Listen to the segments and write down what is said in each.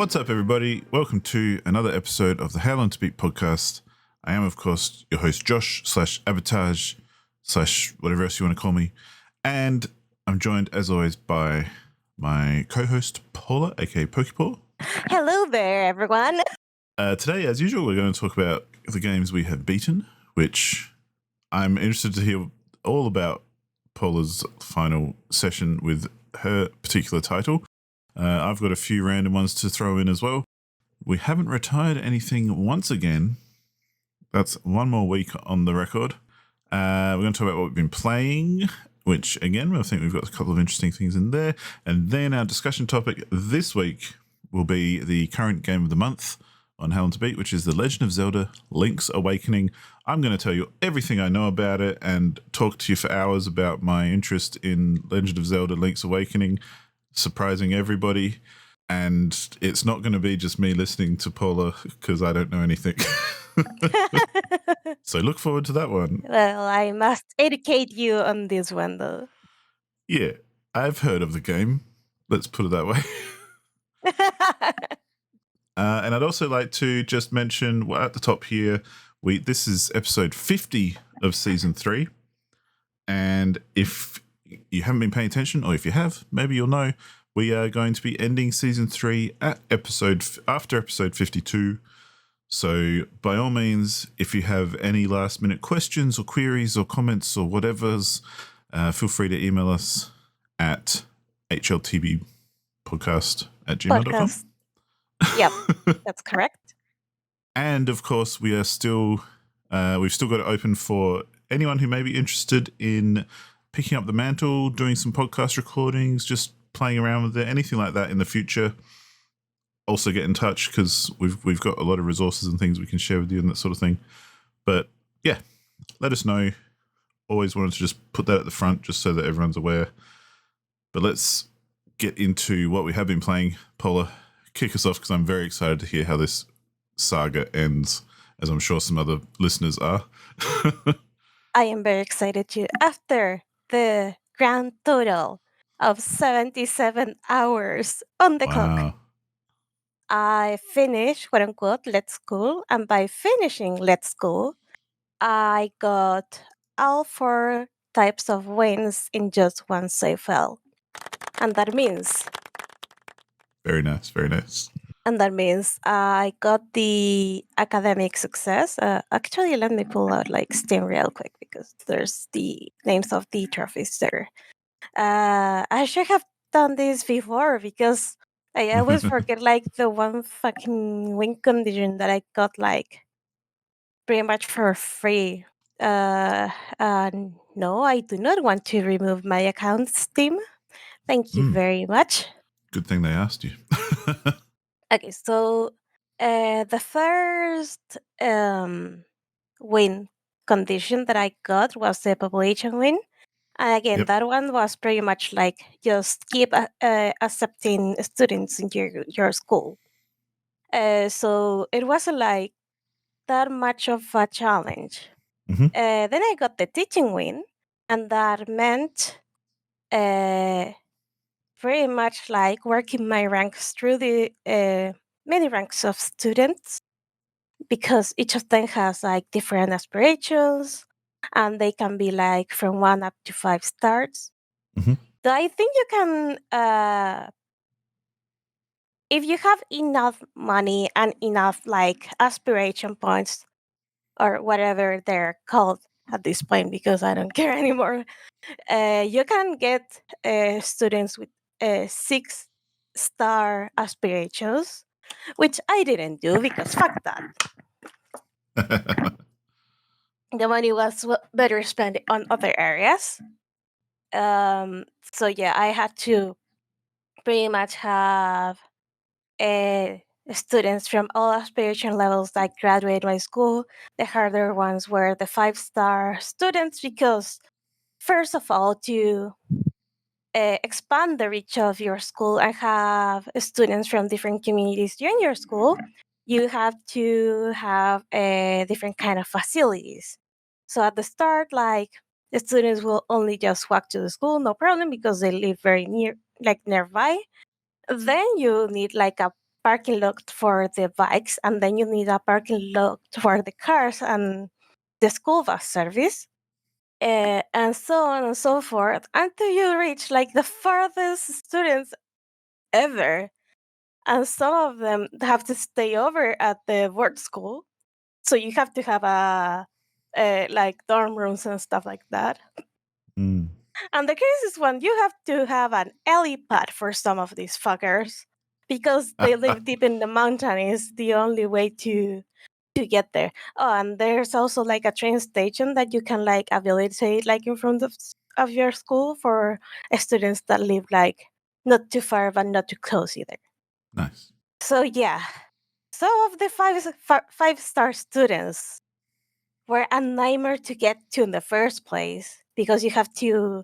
What's up, everybody? Welcome to another episode of the HLTB podcast. I am, of course, your host, Josh, /Abatage, whatever else you want to call me. And I'm joined, as always, by my co-host, Paula, aka Pokepaw. Hello there, everyone. Today, as usual, we're going to talk about the games we have beaten, which I'm interested to hear all about Paula's final session with her particular title. I've got a few random ones to throw in as well. We haven't retired anything once again. That's one more week on the record. We're going to talk about what we've been playing, which, again, I think we've got a couple of interesting things in there. And then our discussion topic this week will be the current game of the month on HLTB, which is The Legend of Zelda Link's Awakening. I'm going to tell you everything I know about it and talk to you for hours about my interest in Legend of Zelda Link's Awakening, surprising everybody. And it's not going to be just me listening to Paula because I don't know anything. So look forward to that one. Well, I must educate you on this one, though. Yeah, I've heard of the game. Let's put it that way. And I'd also like to just mention, well, at the top here, this is episode 50 of season 3. And if you haven't been paying attention, or if you have, maybe you'll know, we are going to be ending season 3 at after episode 52. So by all means, if you have any last minute questions or queries or comments or whatever's, feel free to email us at HLTBpodcast@gmail.com. Yep, that's correct. And of course, we are still, we've still got it open for anyone who may be interested in picking up the mantle, doing some podcast recordings, just playing around with it, anything like that in the future. Also get in touch because we've got a lot of resources and things we can share with you and that sort of thing. But yeah, let us know. Always wanted to just put that at the front just so that everyone's aware. But let's get into what we have been playing. Paula, kick us off because I'm very excited to hear how this saga ends, as I'm sure some other listeners are. I am very excited too. After the grand total of 77 hours on the clock, I finished, quote unquote, Let's Go. And by finishing Let's Go, I got all 4 types of wins in just one save file. And that means Very nice, very nice. And that means I got the academic success. Actually, let me pull out like Steam real quick because there's the names of the trophies there. I should have done this before because I always forget like the one fucking win condition that I got like pretty much for free. No, I do not want to remove my account Steam. Thank you very much. Good thing they asked you. Okay, so the first win condition that I got was the population win. And again, that one was pretty much like just keep accepting students in your school. So it wasn't like that much of a challenge. Then I got the teaching win, and that meant pretty much like working my ranks through the many ranks of students, because each of them has like different aspirations and they can be like from 1 up to 5 stars. So I think you can, if you have enough money and enough like aspiration points or whatever they're called at this point, because I don't care anymore, you can get students with 6-star aspirations, which I didn't do because fuck that. The money was better spent on other areas. So yeah, I had to pretty much have students from all aspiration levels that graduate my school. The harder ones were the 5-star students because, first of all, to expand the reach of your school and have students from different communities join your school, you have to have a different kind of facilities. So at the start, like, the students will only just walk to the school, no problem, because they live very nearby. Then you need like a parking lot for the bikes, and then you need a parking lot for the cars and the school bus service, and so on and so forth, until you reach like the farthest students ever. And some of them have to stay over at the work school, so you have to have like dorm rooms and stuff like that. Mm. And the craziest one, you have to have an helipad for some of these fuckers because they live deep in the mountain. Is the only way to get there. Oh, and there's also like a train station that you can like habilitate like in front of your school for students that live like not too far but not too close either. Nice. So yeah, some of the five-star students were a nightmare to get to in the first place because you have to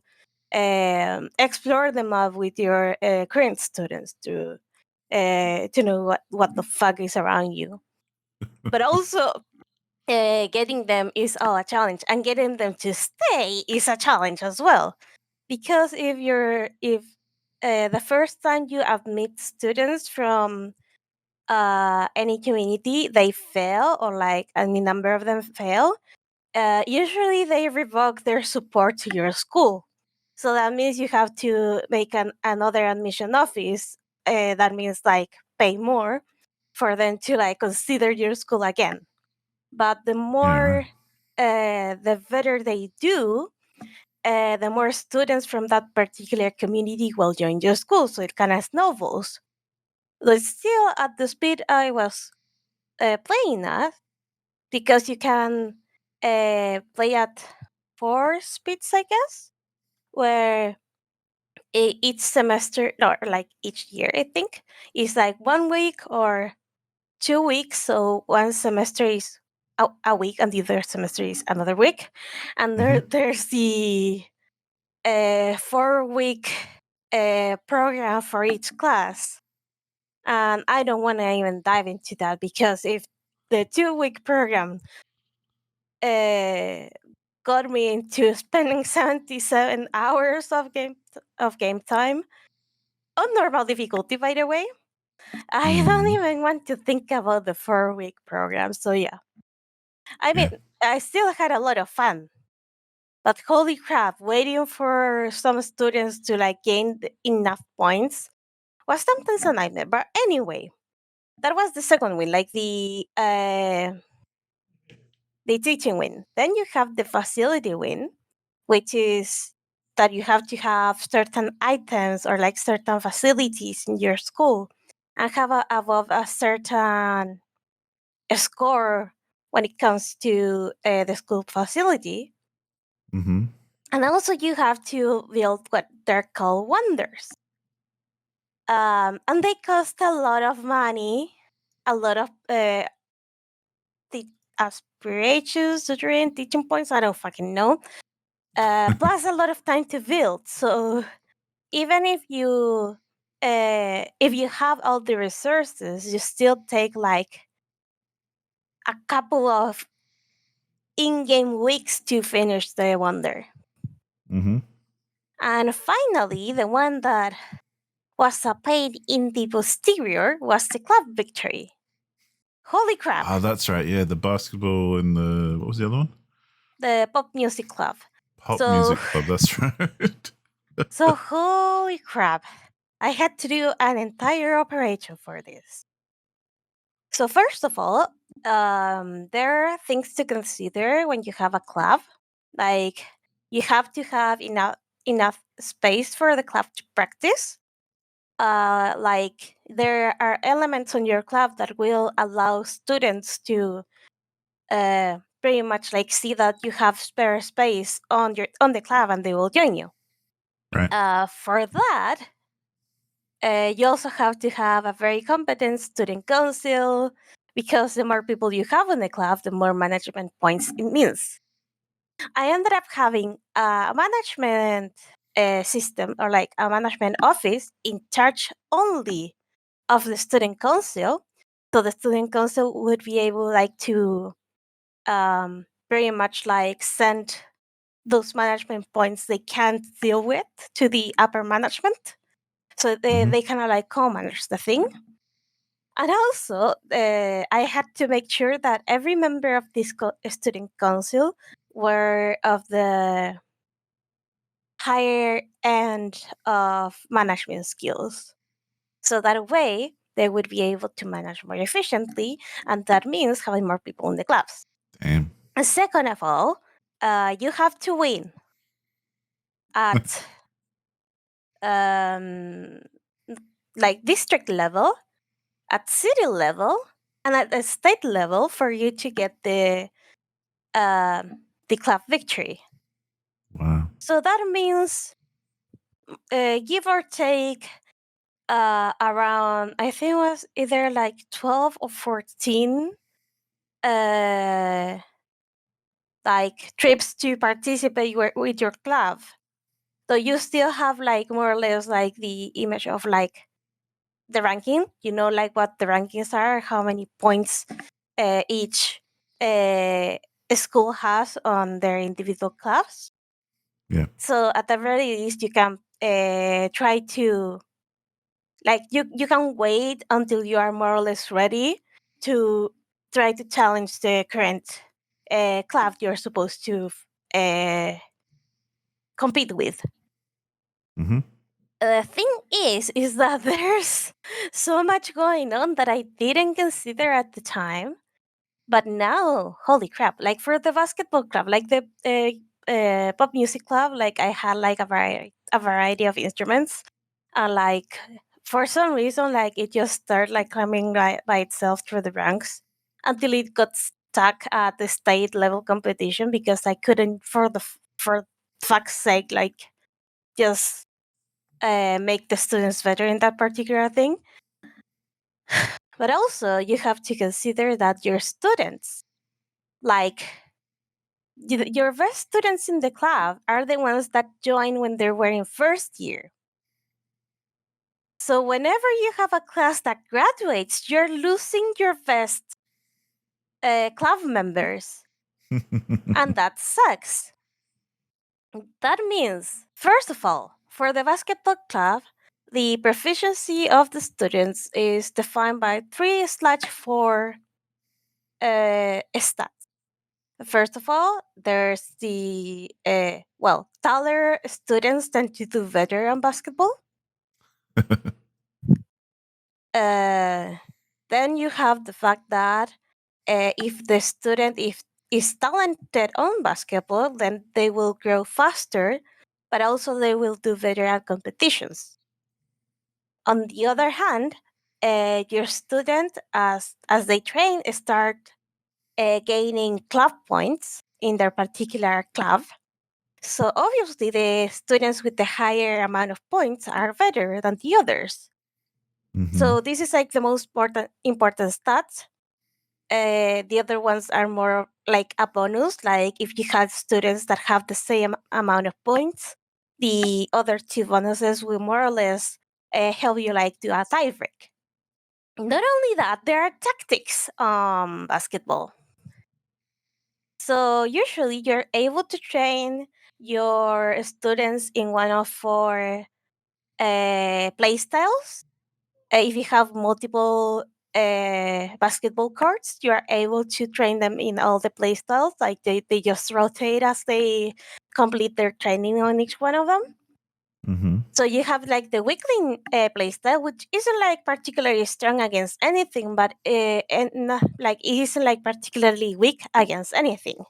explore the map with your current students to know what the fuck is around you. But also, getting them is all a challenge, and getting them to stay is a challenge as well. Because if the first time you admit students from any community they fail, or like any number of them fail, usually they revoke their support to your school. So that means you have to make another admission office. That means like pay more for them to like consider your school again. But the Yeah, more, right. the better they do, the more students from that particular community will join your school. So it kind of snowballs. But still, at the speed I was playing at, because you can play at 4 speeds, I guess, where each semester, or like each year, I think, is like 1 week or 2 weeks. So one semester is a week, and the other semester is another week. And there's the 4 week program for each class. And I don't want to even dive into that, because if the 2 week program uh, got me into spending 77 hours of game time on normal difficulty, by the way, I don't Mm. even want to think about the 4 week program. So yeah, I mean, Yeah. I still had a lot of fun, but holy crap, waiting for some students to like gain enough points was sometimes a nightmare. But anyway, that was the second win, like the teaching win. Then you have the facility win, which is that you have to have certain items or like certain facilities in your school and have above a certain score when it comes to the school facility. Mm-hmm. And also, you have to build what they're called wonders. And they cost a lot of money, a lot of aspirations, tutoring, teaching points. I don't fucking know. Plus, a lot of time to build. So, even if you have all the resources, you still take like a couple of in-game weeks to finish the wonder. Mm-hmm. And finally, the one that was a pain in the posterior was the club victory. Holy crap! Oh, that's right. Yeah, the basketball and the what was the other one? The pop music club. Pop So, music club. That's right. so holy crap! I had to do an entire operation for this. So first of all, there are things to consider when you have a club. Like, you have to have enough space for the club to practice. Like, there are elements on your club that will allow students to pretty much like see that you have spare space on the club, and they will join you. Right. For that, you also have to have a very competent student council, because the more people you have in the club, the more management points it means. I ended up having a management system, or like a management office in charge only of the student council. So the student council would be able like to very much like send those management points they can't deal with to the upper management. So Mm-hmm. they kind of like co-manage the thing. And also, I had to make sure that every member of this student council were of the higher end of management skills. So that way, they would be able to manage more efficiently, and that means having more people in the clubs. Damn. And second of all, you have to win at um, like district level, at city level, and at the state level for you to get the club victory. Wow. So that means, give or take, around, I think it was either like 12 or 14 like trips to participate with your club. So you still have like more or less like the image of like the ranking, like what the rankings are, how many points each school has on their individual clubs. Yeah. So at the very least, you can try to, like, you can wait until you are more or less ready to try to challenge the current club you're supposed to compete with. Mm-hmm. The thing is that there's so much going on that I didn't consider at the time. But now, holy crap! Like for the basketball club, like the pop music club, like I had like a variety of instruments, and like for some reason, like it just started like climbing by itself through the ranks until it got stuck at the state level competition because I couldn't, for fuck's sake, like just make the students better in that particular thing. But also, you have to consider that your students, like your best students in the club, are the ones that join when they were in first year. So whenever you have a class that graduates, you're losing your best club members, and that sucks. That means, first of all, for the basketball club, the proficiency of the students is defined by 3/4 stats. First of all, there's the taller students tend to do better on basketball. Then you have the fact that if the student is talented on basketball, then they will grow faster, but also they will do better at competitions. On the other hand, your student, as they train, start gaining club points in their particular club. So obviously, the students with the higher amount of points are better than the others. Mm-hmm. So this is like the most important stats. The other ones are more like a bonus. Like if you have students that have the same amount of points, the other two bonuses will more or less help you like do a tiebreak. Not only that, there are tactics basketball. So usually you're able to train your students in one of four play styles. If you have multiple basketball courts, you are able to train them in all the play styles. Like they just rotate as they complete their training on each one of them. Mm-hmm. So you have like the weakling playstyle, which isn't like particularly strong against anything, but like it isn't like particularly weak against anything.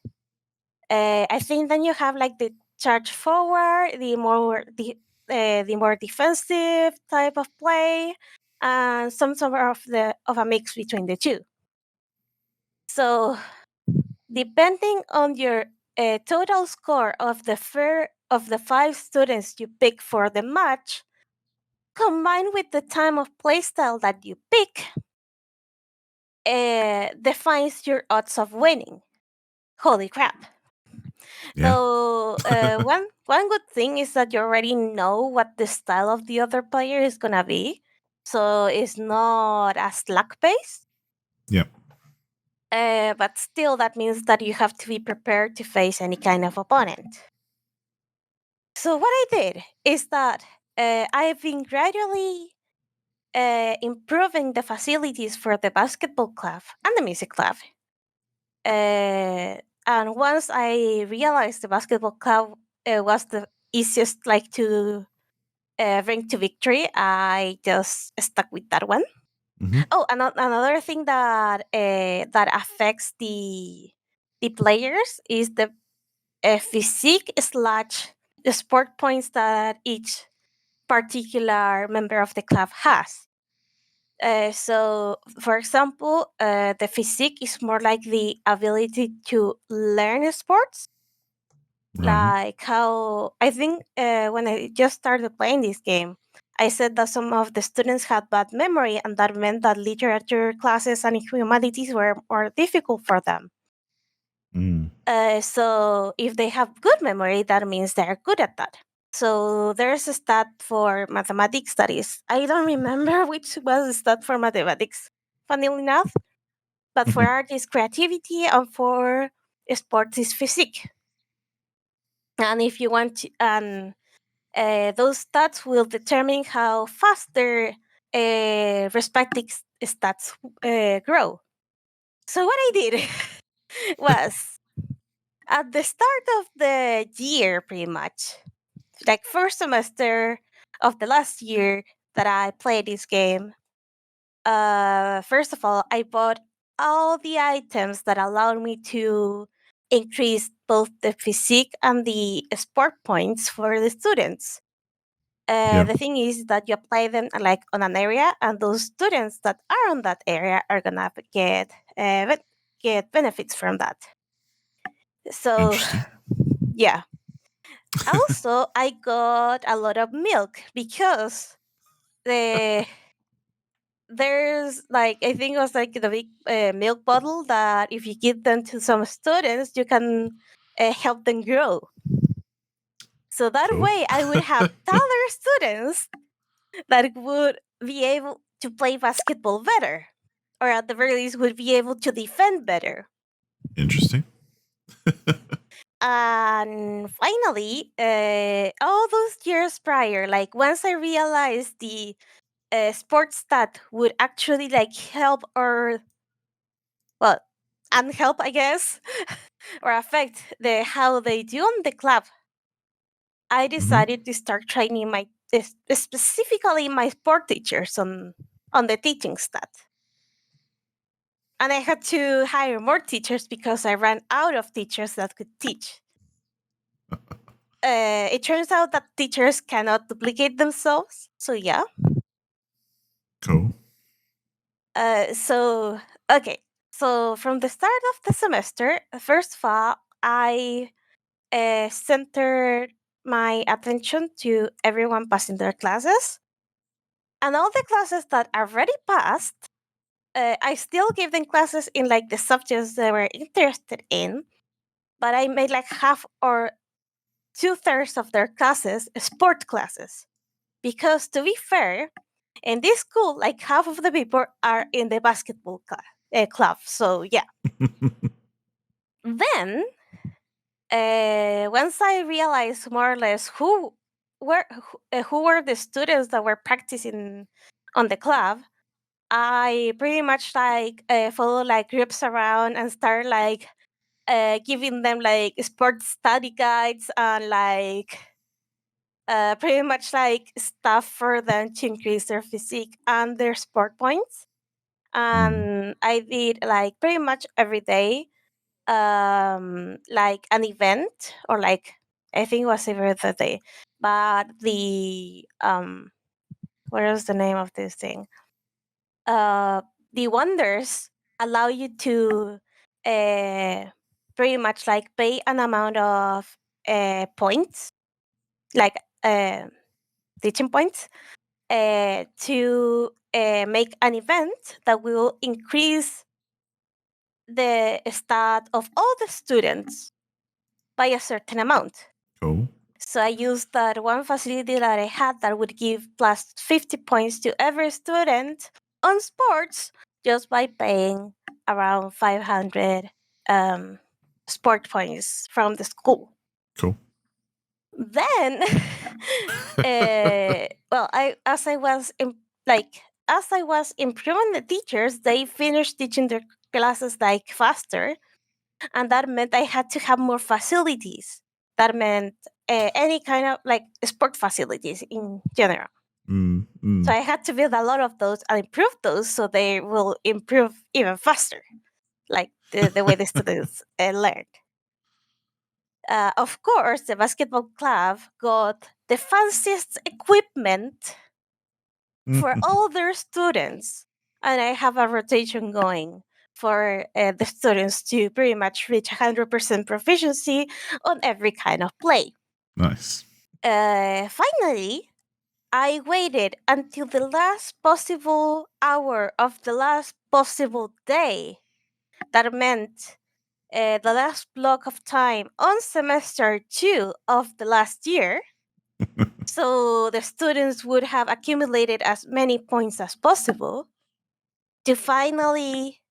I think then you have like the charge forward, the more defensive type of play, and some sort of a mix between the two. So depending on your total score of the 5 students you pick for the match, combined with the time of playstyle that you pick, defines your odds of winning. Holy crap. Yeah. So one good thing is that you already know what the style of the other player is gonna be, so it's not as luck based. Yeah. But still, that means that you have to be prepared to face any kind of opponent. So what I did is that I've been gradually improving the facilities for the basketball club and the music club. And once I realized the basketball club was the easiest like to bring to victory, I just stuck with that one. Mm-hmm. Oh, another thing that that affects the players is the physique slash the sport points that each particular member of the club has. So, for example, the physique is more like the ability to learn sports. Right. Like how I think when I just started playing this game, I said that some of the students had bad memory, and that meant that literature classes and humanities were more difficult for them. Mm. So if they have good memory, that means they're good at that. So there's a stat for mathematics studies. I don't remember which was the stat for mathematics, funnily enough, but for art is creativity and for sports is physique. And if you want to, those stats will determine how fast their respective stats grow. So what I did was at the start of the year, pretty much, like first semester of the last year that I played this game, first of all, I bought all the items that allowed me to increase both the physique and the sport points for the students. Yep. The thing is that you apply them like on an area, and those students that are on that area are gonna get benefits from that. So, Interesting. yeah. Also, I got a lot of milk because the there's like I think it was like the big milk bottle that if you give them to some students, you can help them grow. So that Cool. way, I would have taller students that would be able to play basketball better, or at the very least, would be able to defend better. Interesting. And finally, all those years prior, like once I realized the sports stat would actually like help or well, and help, I guess, or affect the how they do on the club, I Mm-hmm. decided to start training my specifically my sport teachers on the teaching stat. And I had to hire more teachers because I ran out of teachers that could teach. It turns out that teachers cannot duplicate themselves. So yeah. Cool. So okay. So from the start of the semester, first of all, I centered my attention to everyone passing their classes, and all the classes that already passed. I still gave them classes in like the subjects they were interested in, but I made like half or 2/3 of their classes sport classes. Because to be fair, in this school, like half of the people are in the basketball club. So yeah. Then, once I realized more or less who were the students that were practicing on the club, I pretty much like follow like groups around and start like giving them like sports study guides and like pretty much like stuff for them to increase their physique and their sport points. Mm. And I did like pretty much every day, like an event or like I think it was every other day. But the what is the name of this thing? Uh, the wonders allow you to uh, pretty much like pay an amount of points, like teaching points, to make an event that will increase the stat of all the students by a certain amount. Cool. So I used that one facility that I had that would give plus 50 points to every student on sports just by paying around 500 sport points from the school. Cool. Then, well, I as I was like as I was improving the teachers, they finished teaching their classes like faster, and that meant I had to have more facilities. That meant any kind of like sport facilities in general. So I had to build a lot of those and improve those so they will improve even faster, like the way the students learned. Of course, the basketball club got the fanciest equipment for all their students, and I have a rotation going for the students to pretty much reach 100% proficiency on every kind of play. Nice. Finally, I waited until the last possible hour of the last possible day. That meant the last block of time on semester 2 of the last year. So the students would have accumulated as many points as possible to finally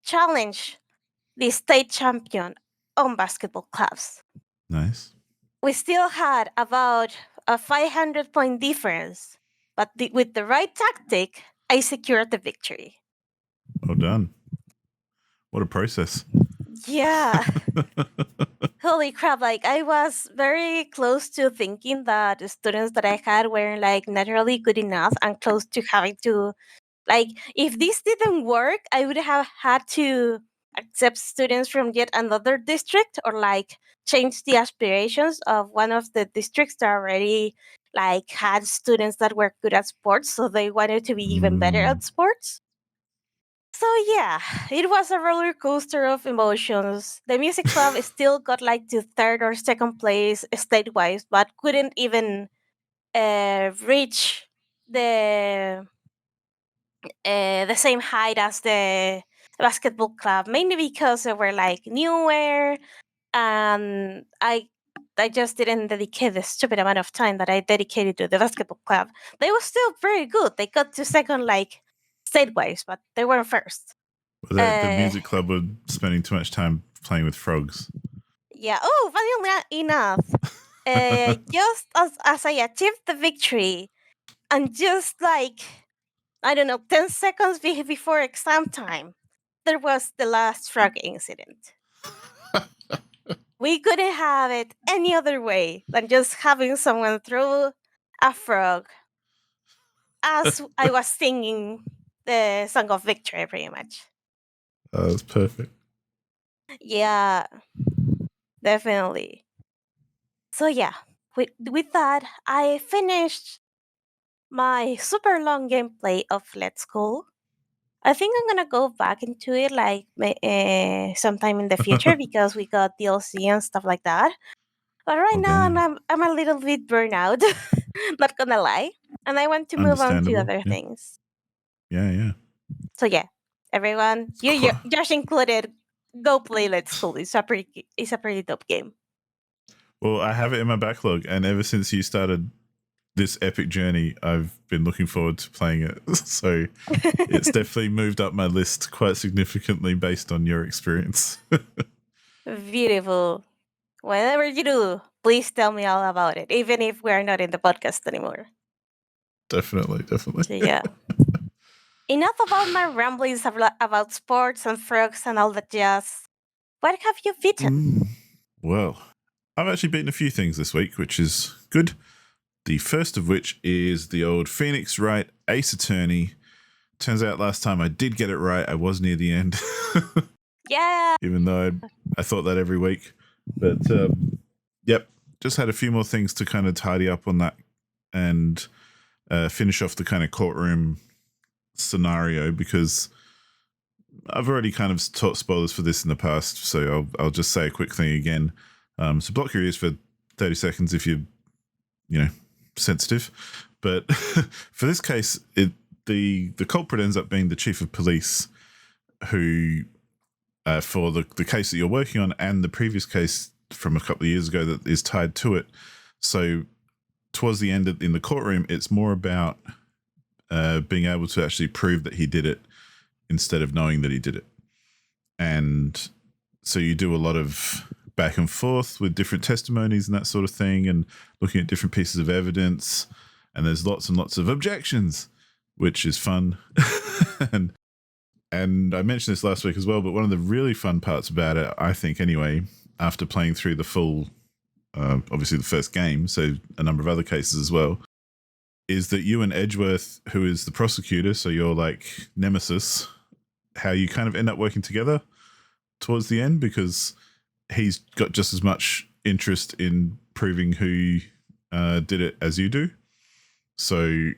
challenge the state champion on basketball clubs. Nice. We still had about a 500-point difference, but with the right tactic, I secured the victory. Well done. What a process. Yeah. Holy crap. Like, I was very close to thinking that the students that I had weren't like naturally good enough and close to having to, like, if this didn't work, I would have had to accept students from yet another district or like change the aspirations of one of the districts that already like had students that were good at sports, so they wanted to be even better at sports. So yeah, it was a roller coaster of emotions. The music club still got like to third or second place statewide, but couldn't even reach the same height as the basketball club, mainly because they were like newer, and I just didn't dedicate the stupid amount of time that I dedicated to the basketball club. They were still very good. They got to second like statewide, but they weren't first. The music club were spending too much time playing with frogs. Yeah. Oh, funny enough, just as I achieved the victory, and just like I don't know, 10 seconds before exam time, there was the last frog incident. We couldn't have it any other way than just having someone throw a frog as I was singing the song of victory, pretty much. That's perfect. Yeah, definitely. So yeah, with that, I finished my super long gameplay of Let's Go. I think I'm gonna go back into it like sometime in the future because we got DLC and stuff like that. But right now, Okay. I'm a little bit burnt out. Not gonna lie, and I want to move on to Understandable. other Yeah. things. Yeah. So yeah, everyone, you Josh included, go play Let's Go. It's a pretty dope game. Well, I have it in my backlog, and ever since you started this epic journey, I've been looking forward to playing it. So it's definitely moved up my list quite significantly based on your experience. Beautiful. Whenever you do, please tell me all about it, even if we're not in the podcast anymore. Definitely. So yeah. Enough about my ramblings about sports and frogs and all that jazz. What have you beaten? Well, I've actually beaten a few things this week, which is good. The first of which is the old Phoenix Wright Ace Attorney. Turns out last time I did get it right. I was near the end. Yeah. Even though I thought that every week. But yep, just had a few more things to kind of tidy up on that and finish off the kind of courtroom scenario, because I've already kind of taught spoilers for this in the past, so I'll just say a quick thing again. So block your ears for 30 seconds if you're, sensitive. But for this case, the culprit ends up being the chief of police, who for the case that you're working on and the previous case from a couple of years ago that is tied to it. So towards the end in the courtroom, it's more about being able to actually prove that he did it instead of knowing that he did it. And so you do a lot of back and forth with different testimonies and that sort of thing, and looking at different pieces of evidence. and there's lots and lots of objections, which is fun. and I mentioned this last week as well, but one of the really fun parts about it, I think anyway, after playing through the full, obviously the first game, so a number of other cases as well, is that you and Edgeworth, who is the prosecutor, so you're like nemesis, how you kind of end up working together towards the end, because he's got just as much interest in proving who did it as you do. So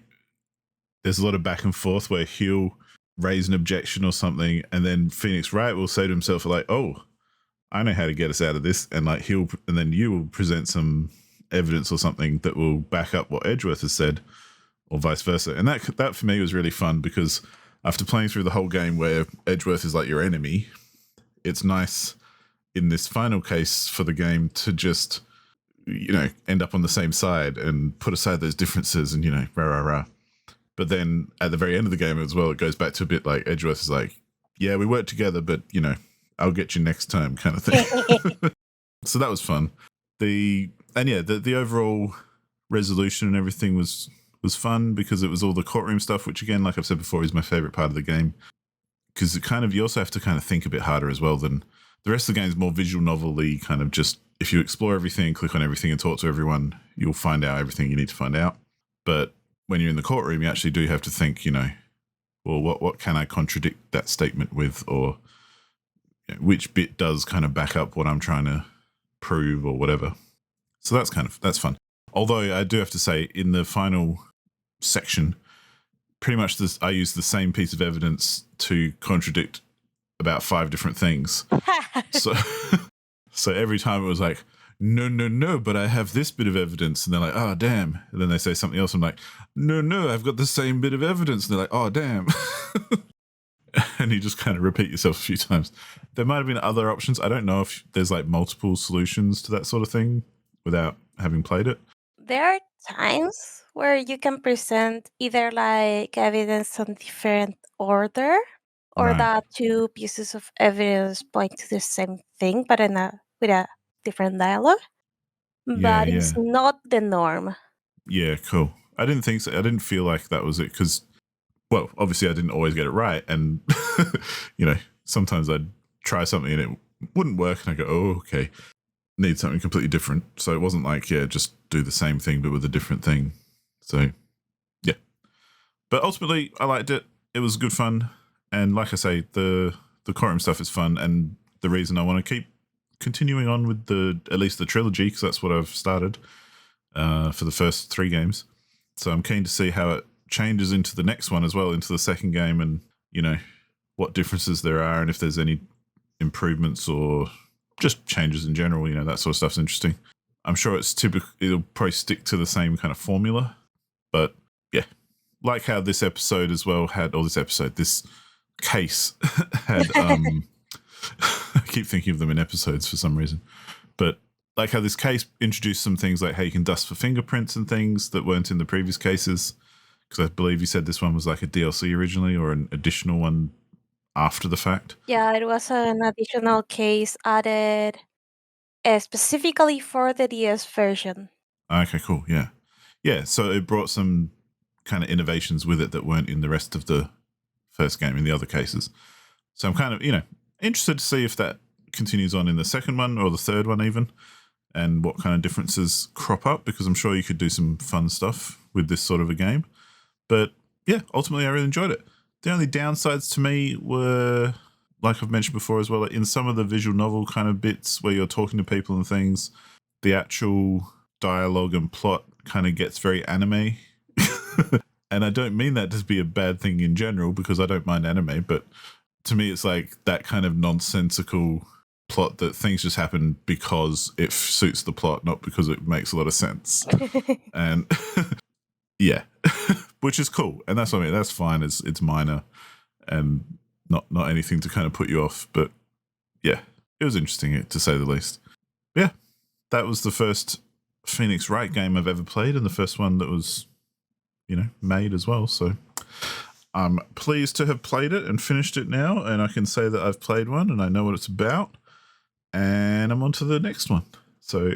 there's a lot of back and forth where he'll raise an objection or something, and then Phoenix Wright will say to himself like, oh, I know how to get us out of this, and like and then you will present some evidence or something that will back up what Edgeworth has said, or vice versa. And that for me was really fun, because after playing through the whole game where Edgeworth is like your enemy, it's nice in this final case for the game to just, end up on the same side and put aside those differences and, rah. But then at the very end of the game as well, it goes back to a bit like Edgeworth is like, yeah, we work together, but, I'll get you next time kind of thing. So that was fun. The overall resolution and everything was fun, because it was all the courtroom stuff, which again, like I've said before, is my favorite part of the game. Because you also have to kind of think a bit harder as well than the rest of the game is more visual novel-y, kind of just, if you explore everything, click on everything and talk to everyone, you'll find out everything you need to find out. But when you're in the courtroom, you actually do have to think, well, what can I contradict that statement with, or which bit does kind of back up what I'm trying to prove or whatever. So that's fun. Although I do have to say, in the final section, pretty much I used the same piece of evidence to contradict about 5 different things. So every time it was like, no, but I have this bit of evidence. And they're like, oh, damn. And then they say something else. I'm like, no, I've got the same bit of evidence. And they're like, oh, damn. And you just kind of repeat yourself a few times. There might have been other options. I don't know if there's like multiple solutions to that sort of thing without having played it. There are times where you can present either like evidence on different order, or Right. that 2 pieces of evidence point to the same thing, but with a different dialogue. But Yeah. it's not the norm. Yeah, cool. I didn't think so. I didn't feel like that was it, because, well, obviously I didn't always get it right. And, sometimes I'd try something and it wouldn't work. And I go, oh, okay, need something completely different. So it wasn't like, just do the same thing, but with a different thing. So, yeah. But ultimately, I liked it. It was good fun. And like I say, the courtroom stuff is fun. And the reason I want to keep continuing on with at least the trilogy, because that's what I've started for the first 3 games. So I'm keen to see how it changes into the next one as well, into the second game, and, what differences there are, and if there's any improvements or just changes in general, that sort of stuff's interesting. I'm sure it'll probably stick to the same kind of formula, but yeah, like how this episode as well this case had, I keep thinking of them in episodes for some reason, but like how this case introduced some things like how you can dust for fingerprints and things that weren't in the previous cases, because I believe you said this one was like a DLC originally, or an additional one after the fact. Yeah, it was an additional case added specifically for the DS version. Okay, cool. Yeah. So it brought some kind of innovations with it that weren't in the rest of the first game in the other cases. So I'm kind of, interested to see if that continues on in the second one or the third one even, and what kind of differences crop up, because I'm sure you could do some fun stuff with this sort of a game. But yeah, ultimately I really enjoyed it. The only downsides to me were, like I've mentioned before as well, in some of the visual novel kind of bits where you're talking to people and things, the actual dialogue and plot kind of gets very anime. And I don't mean that to be a bad thing in general, because I don't mind anime, but to me it's like that kind of nonsensical plot that things just happen because it suits the plot, not because it makes a lot of sense. And yeah, which is cool. And that's what I mean. That's fine. It's minor and not anything to kind of put you off. But yeah, it was interesting, to say the least. Yeah, that was the first Phoenix Wright game I've ever played, and the first one that was, made as well. So I'm pleased to have played it and finished it now, and I can say that I've played one and I know what it's about, and I'm on to the next one. So,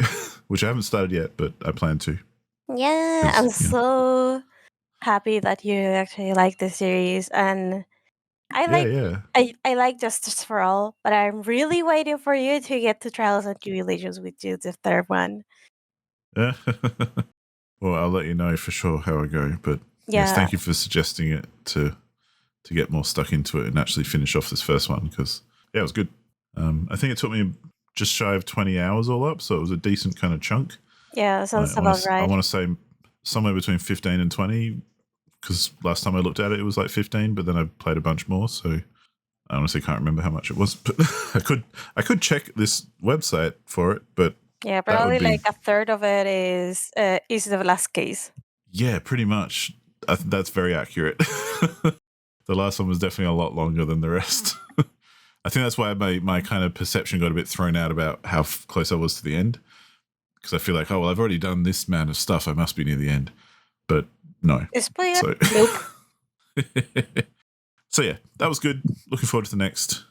which I haven't started yet, but I plan to. Yeah, 'Cause, I'm so happy that you actually like the series, and I yeah, like yeah. I like Justice for All, but I'm really waiting for you to get to Trials and Tribulations with you, the third one. Yeah. Well, I'll let you know for sure how I go. But yes, Yeah, thank you for suggesting it to get more stuck into it and actually finish off this first one because yeah, it was good. I think it took me just shy of 20 hours all up, so it was a decent kind of chunk. yeah, sounds I about right. want to say somewhere between 15 and 20 because last time I looked at it, it was like 15, but then I played a bunch more, so I honestly can't remember how much it was. But I could check this website for it, but Yeah, that would probably be like a third of it is the last case. yeah, pretty much. That's very accurate. The last one was definitely a lot longer than the rest. I think that's why my kind of perception got a bit thrown out about how close I was to the end. Because I feel like, oh, well, I've already done this amount of stuff. I must be near the end. But no. Spoiler? So, Nope. so yeah, that was good. Looking forward to the next.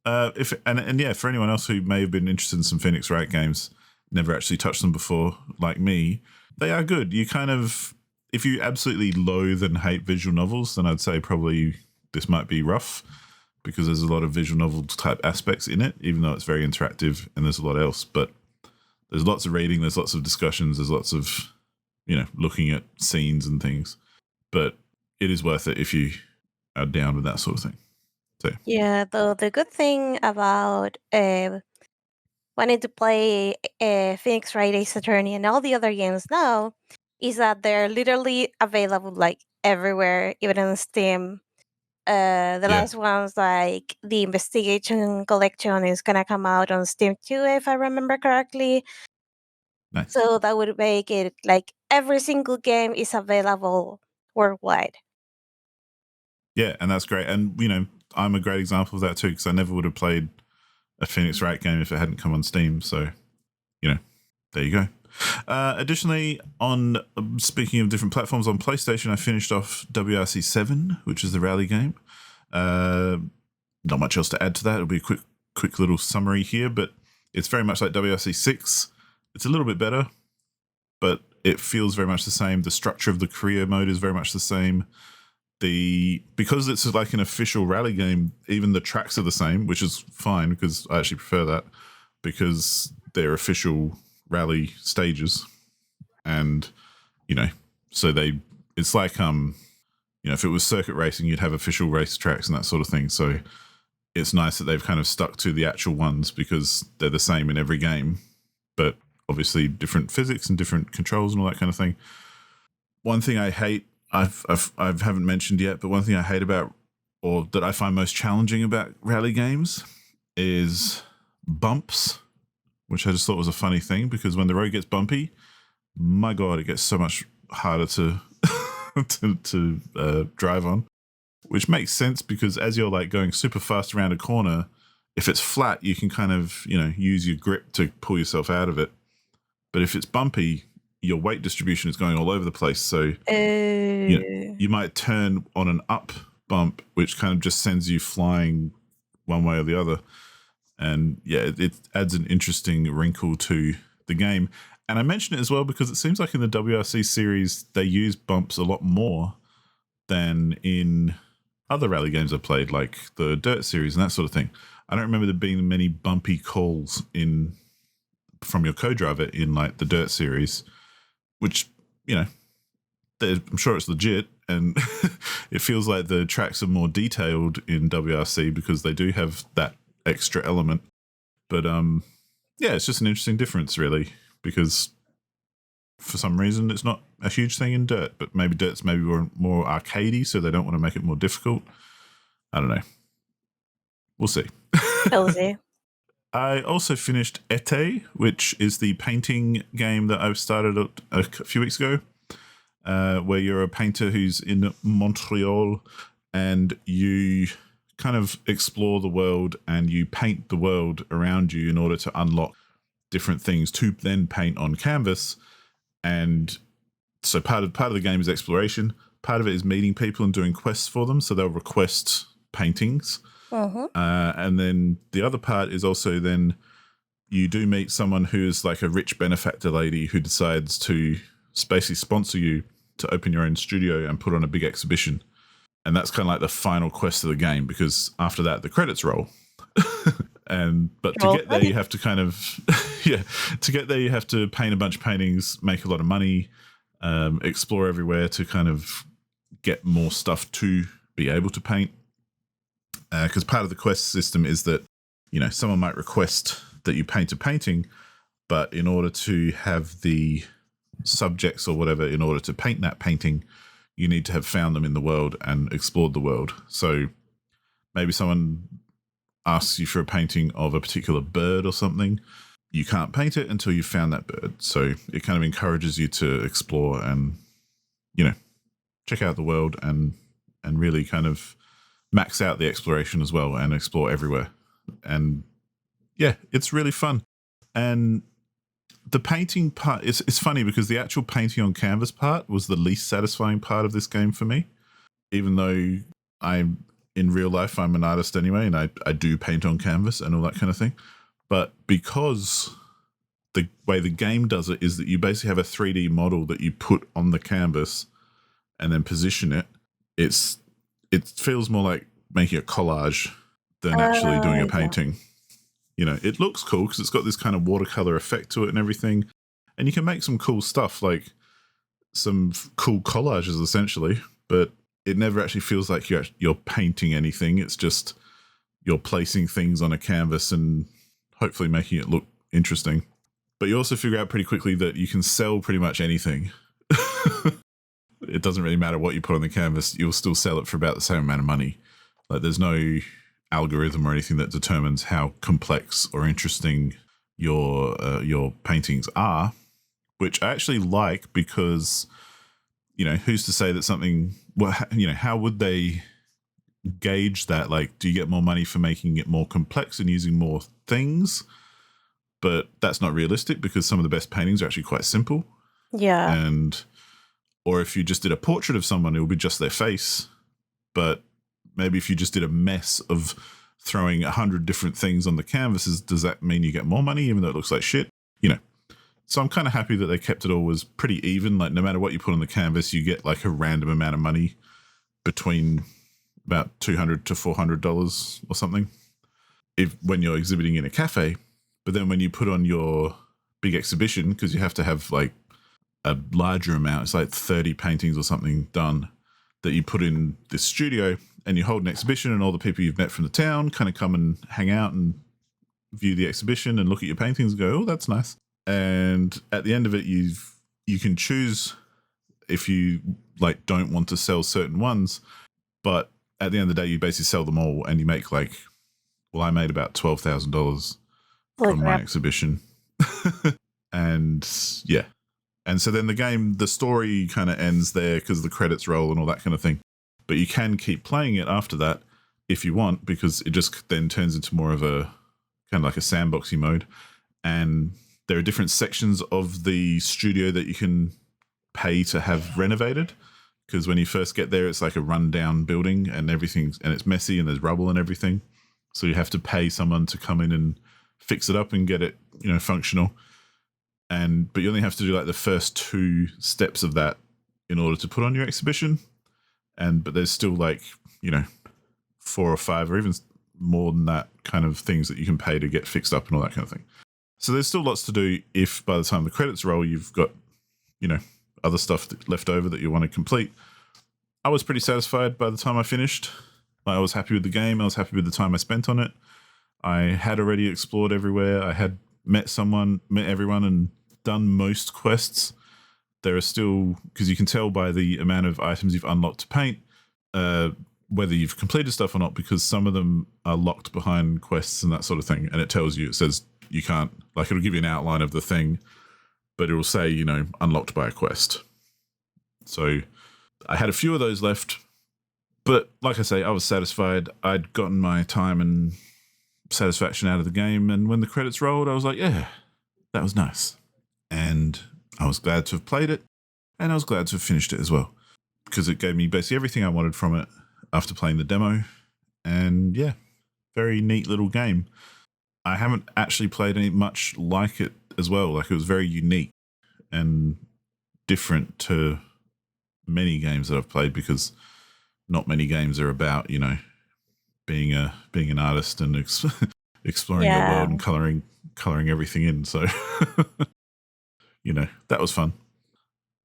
If and yeah, for anyone else who may have been interested in some Phoenix Wright games, never actually touched them before, like me, they are good. You kind of, if you absolutely loathe and hate visual novels, then I'd say probably this might be rough because there's a lot of visual novel type aspects in it, even though it's very interactive and there's a lot else. But there's lots of reading, there's lots of discussions, there's lots of, looking at scenes and things. But it is worth it if you are down with that sort of thing. So Yeah, though the good thing about wanting to play Phoenix Wright Ace Attorney and all the other games now is that they're literally available like everywhere, even on Steam. The yeah, last ones, like the Investigation Collection, is gonna come out on Steam too, if I remember correctly. nice. So that would make it like every single game is available worldwide. Yeah, and that's great. And, I'm a great example of that too, because I never would have played a Phoenix Wright game if it hadn't come on Steam. So, there you go. Additionally, on speaking of different platforms, on PlayStation, I finished off WRC 7, which is the rally game. Not much else to add to that. It'll be a quick little summary here, but it's very much like WRC 6. It's a little bit better, but it feels very much the same. The structure of the career mode is very much the same. Because it's like an official rally game, even the tracks are the same, which is fine because I actually prefer that because they're official rally stages, and so it's like if it was circuit racing, you'd have official race tracks and that sort of thing. So it's nice that they've kind of stuck to the actual ones because they're the same in every game, but obviously different physics and different controls and all that kind of thing. One thing I hate, I haven't mentioned yet, but one thing I hate about, or that I find most challenging about rally games, is bumps, which I just thought was a funny thing because when the road gets bumpy, my God, it gets so much harder to to drive on. Which makes sense because as you're like going super fast around a corner, if it's flat, you can kind of use your grip to pull yourself out of it. But if it's bumpy, your weight distribution is going all over the place. So you might turn on an up bump, which kind of just sends you flying one way or the other. And yeah, it adds an interesting wrinkle to the game. And I mention it as well because it seems like in the WRC series, they use bumps a lot more than in other rally games I've played, like the Dirt series and that sort of thing. I don't remember there being many bumpy calls from your co-driver in like the Dirt series, which, I'm sure it's legit, and it feels like the tracks are more detailed in WRC because they do have that extra element. But yeah, it's just an interesting difference, really, because for some reason it's not a huge thing in Dirt, but maybe Dirt's maybe more arcadey, so they don't want to make it more difficult. I don't know. We'll see. Cozy. I also finished Ete, which is the painting game that I've started a few weeks ago, where you're a painter who's in Montreal and you kind of explore the world and you paint the world around you in order to unlock different things to then paint on canvas. And so part of the game is exploration. Part of it is meeting people and doing quests for them. So they'll request paintings. Mm-hmm. And then the other part is also then you do meet someone who's like a rich benefactor lady who decides to basically sponsor you to open your own studio and put on a big exhibition. And that's kind of like the final quest of the game, because after that, the credits roll. But to get there, you have to kind of, to get there, you have to paint a bunch of paintings, make a lot of money, explore everywhere to kind of get more stuff to be able to paint. Because part of the quest system is that, someone might request that you paint a painting, but in order to have the subjects or whatever, in order to paint that painting, you need to have found them in the world and explored the world. So maybe someone asks you for a painting of a particular bird or something. You can't paint it until you've found that bird. So it kind of encourages you to explore and, check out the world and really kind of max out the exploration as well and explore everywhere. And yeah, it's really fun. And the painting part, it's funny because the actual painting on canvas part was the least satisfying part of this game for me, even though in real life, I'm an artist anyway, and I do paint on canvas and all that kind of thing. But because the way the game does it is that you basically have a 3D model that you put on the canvas and then position it, it feels more like making a collage than actually doing a painting. It looks cool because it's got this kind of watercolor effect to it and everything. And you can make some cool stuff, like some cool collages essentially, but it never actually feels like you're painting anything. It's just you're placing things on a canvas and hopefully making it look interesting. But you also figure out pretty quickly that you can sell pretty much anything. It doesn't really matter what you put on the canvas. You'll still sell it for about the same amount of money. Like there's no algorithm or anything that determines how complex or interesting your paintings are, which I actually like because, who's to say that something, well, how would they gauge that? Like, do you get more money for making it more complex and using more things? But that's not realistic because some of the best paintings are actually quite simple. Yeah. Or if you just did a portrait of someone, it would be just their face. But maybe if you just did a mess of throwing 100 different things on the canvases, does that mean you get more money even though it looks like shit? So I'm kind of happy that they kept it always pretty even. Like no matter what you put on the canvas, you get like a random amount of money between about $200 to $400 or something when you're exhibiting in a cafe. But then when you put on your big exhibition, because you have to have like a larger amount, it's like 30 paintings or something done that you put in this studio, and you hold an exhibition, and all the people you've met from the town kind of come and hang out and view the exhibition and look at your paintings and go, oh, that's nice. And at the end of it, you can choose if you like don't want to sell certain ones, but at the end of the day, you basically sell them all, and you make I made about $12,000 from my exhibition. And yeah. And so then the story kind of ends there because the credits roll and all that kind of thing. But you can keep playing it after that if you want, because it just then turns into more of a kind of like a sandboxy mode. And there are different sections of the studio that you can pay to have renovated. Because when you first get there, it's like a rundown building and everything, and it's messy and there's rubble and everything. So you have to pay someone to come in and fix it up and get it, functional. But you only have to do like the first 2 steps of that in order to put on your exhibition. But there's still 4 or 5 or even more than that kind of things that you can pay to get fixed up and all that kind of thing. So there's still lots to do if by the time the credits roll, you've got, other stuff left over that you want to complete. I was pretty satisfied by the time I finished. I was happy with the game. I was happy with the time I spent on it. I had already explored everywhere. I had met everyone and done most quests. There are still, because you can tell by the amount of items you've unlocked to paint, whether you've completed stuff or not, because some of them are locked behind quests and that sort of thing. And it says you can't, it'll give you an outline of the thing, but it will say, unlocked by a quest. So I had a few of those left, but like I say, I was satisfied. I'd gotten my time and satisfaction out of the game. And when the credits rolled, I was like, yeah, that was nice. And I was glad to have played it, and I was glad to have finished it as well, because it gave me basically everything I wanted from it after playing the demo. And yeah, very neat little game. I haven't actually played any much like it as well. It was very unique and different to many games that I've played, because not many games are about, you know, being an artist and exploring the world and coloring everything in. So, you know, that was fun.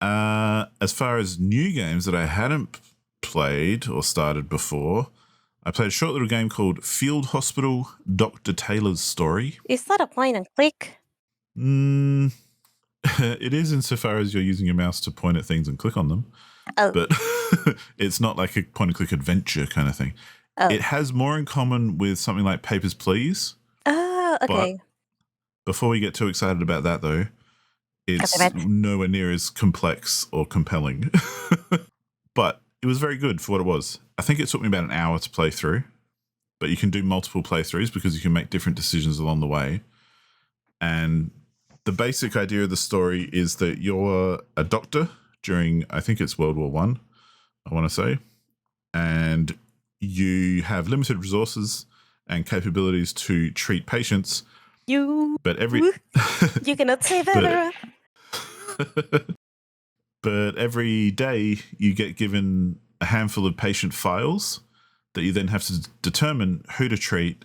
As far as new games that I hadn't played or started before, I played a short little game called Field Hospital Dr. Taylor's Story. Is that a point and click? It is, insofar as you're using your mouse to point at things and click on them. Oh. But it's not like a point and click adventure kind of thing. Oh. It has more in common with something like Papers, Please. Oh, okay. But before we get too excited about that, though, it's nowhere near as complex or compelling. But it was very good for what it was. I think it took me about an hour to play through, but you can do multiple playthroughs because you can make different decisions along the way. And the basic idea of the story is that you're a doctor during, I think it's World War I want to say, and you have limited resources and capabilities to treat patients. You cannot say that. But every day you get given a handful of patient files that you then have to determine who to treat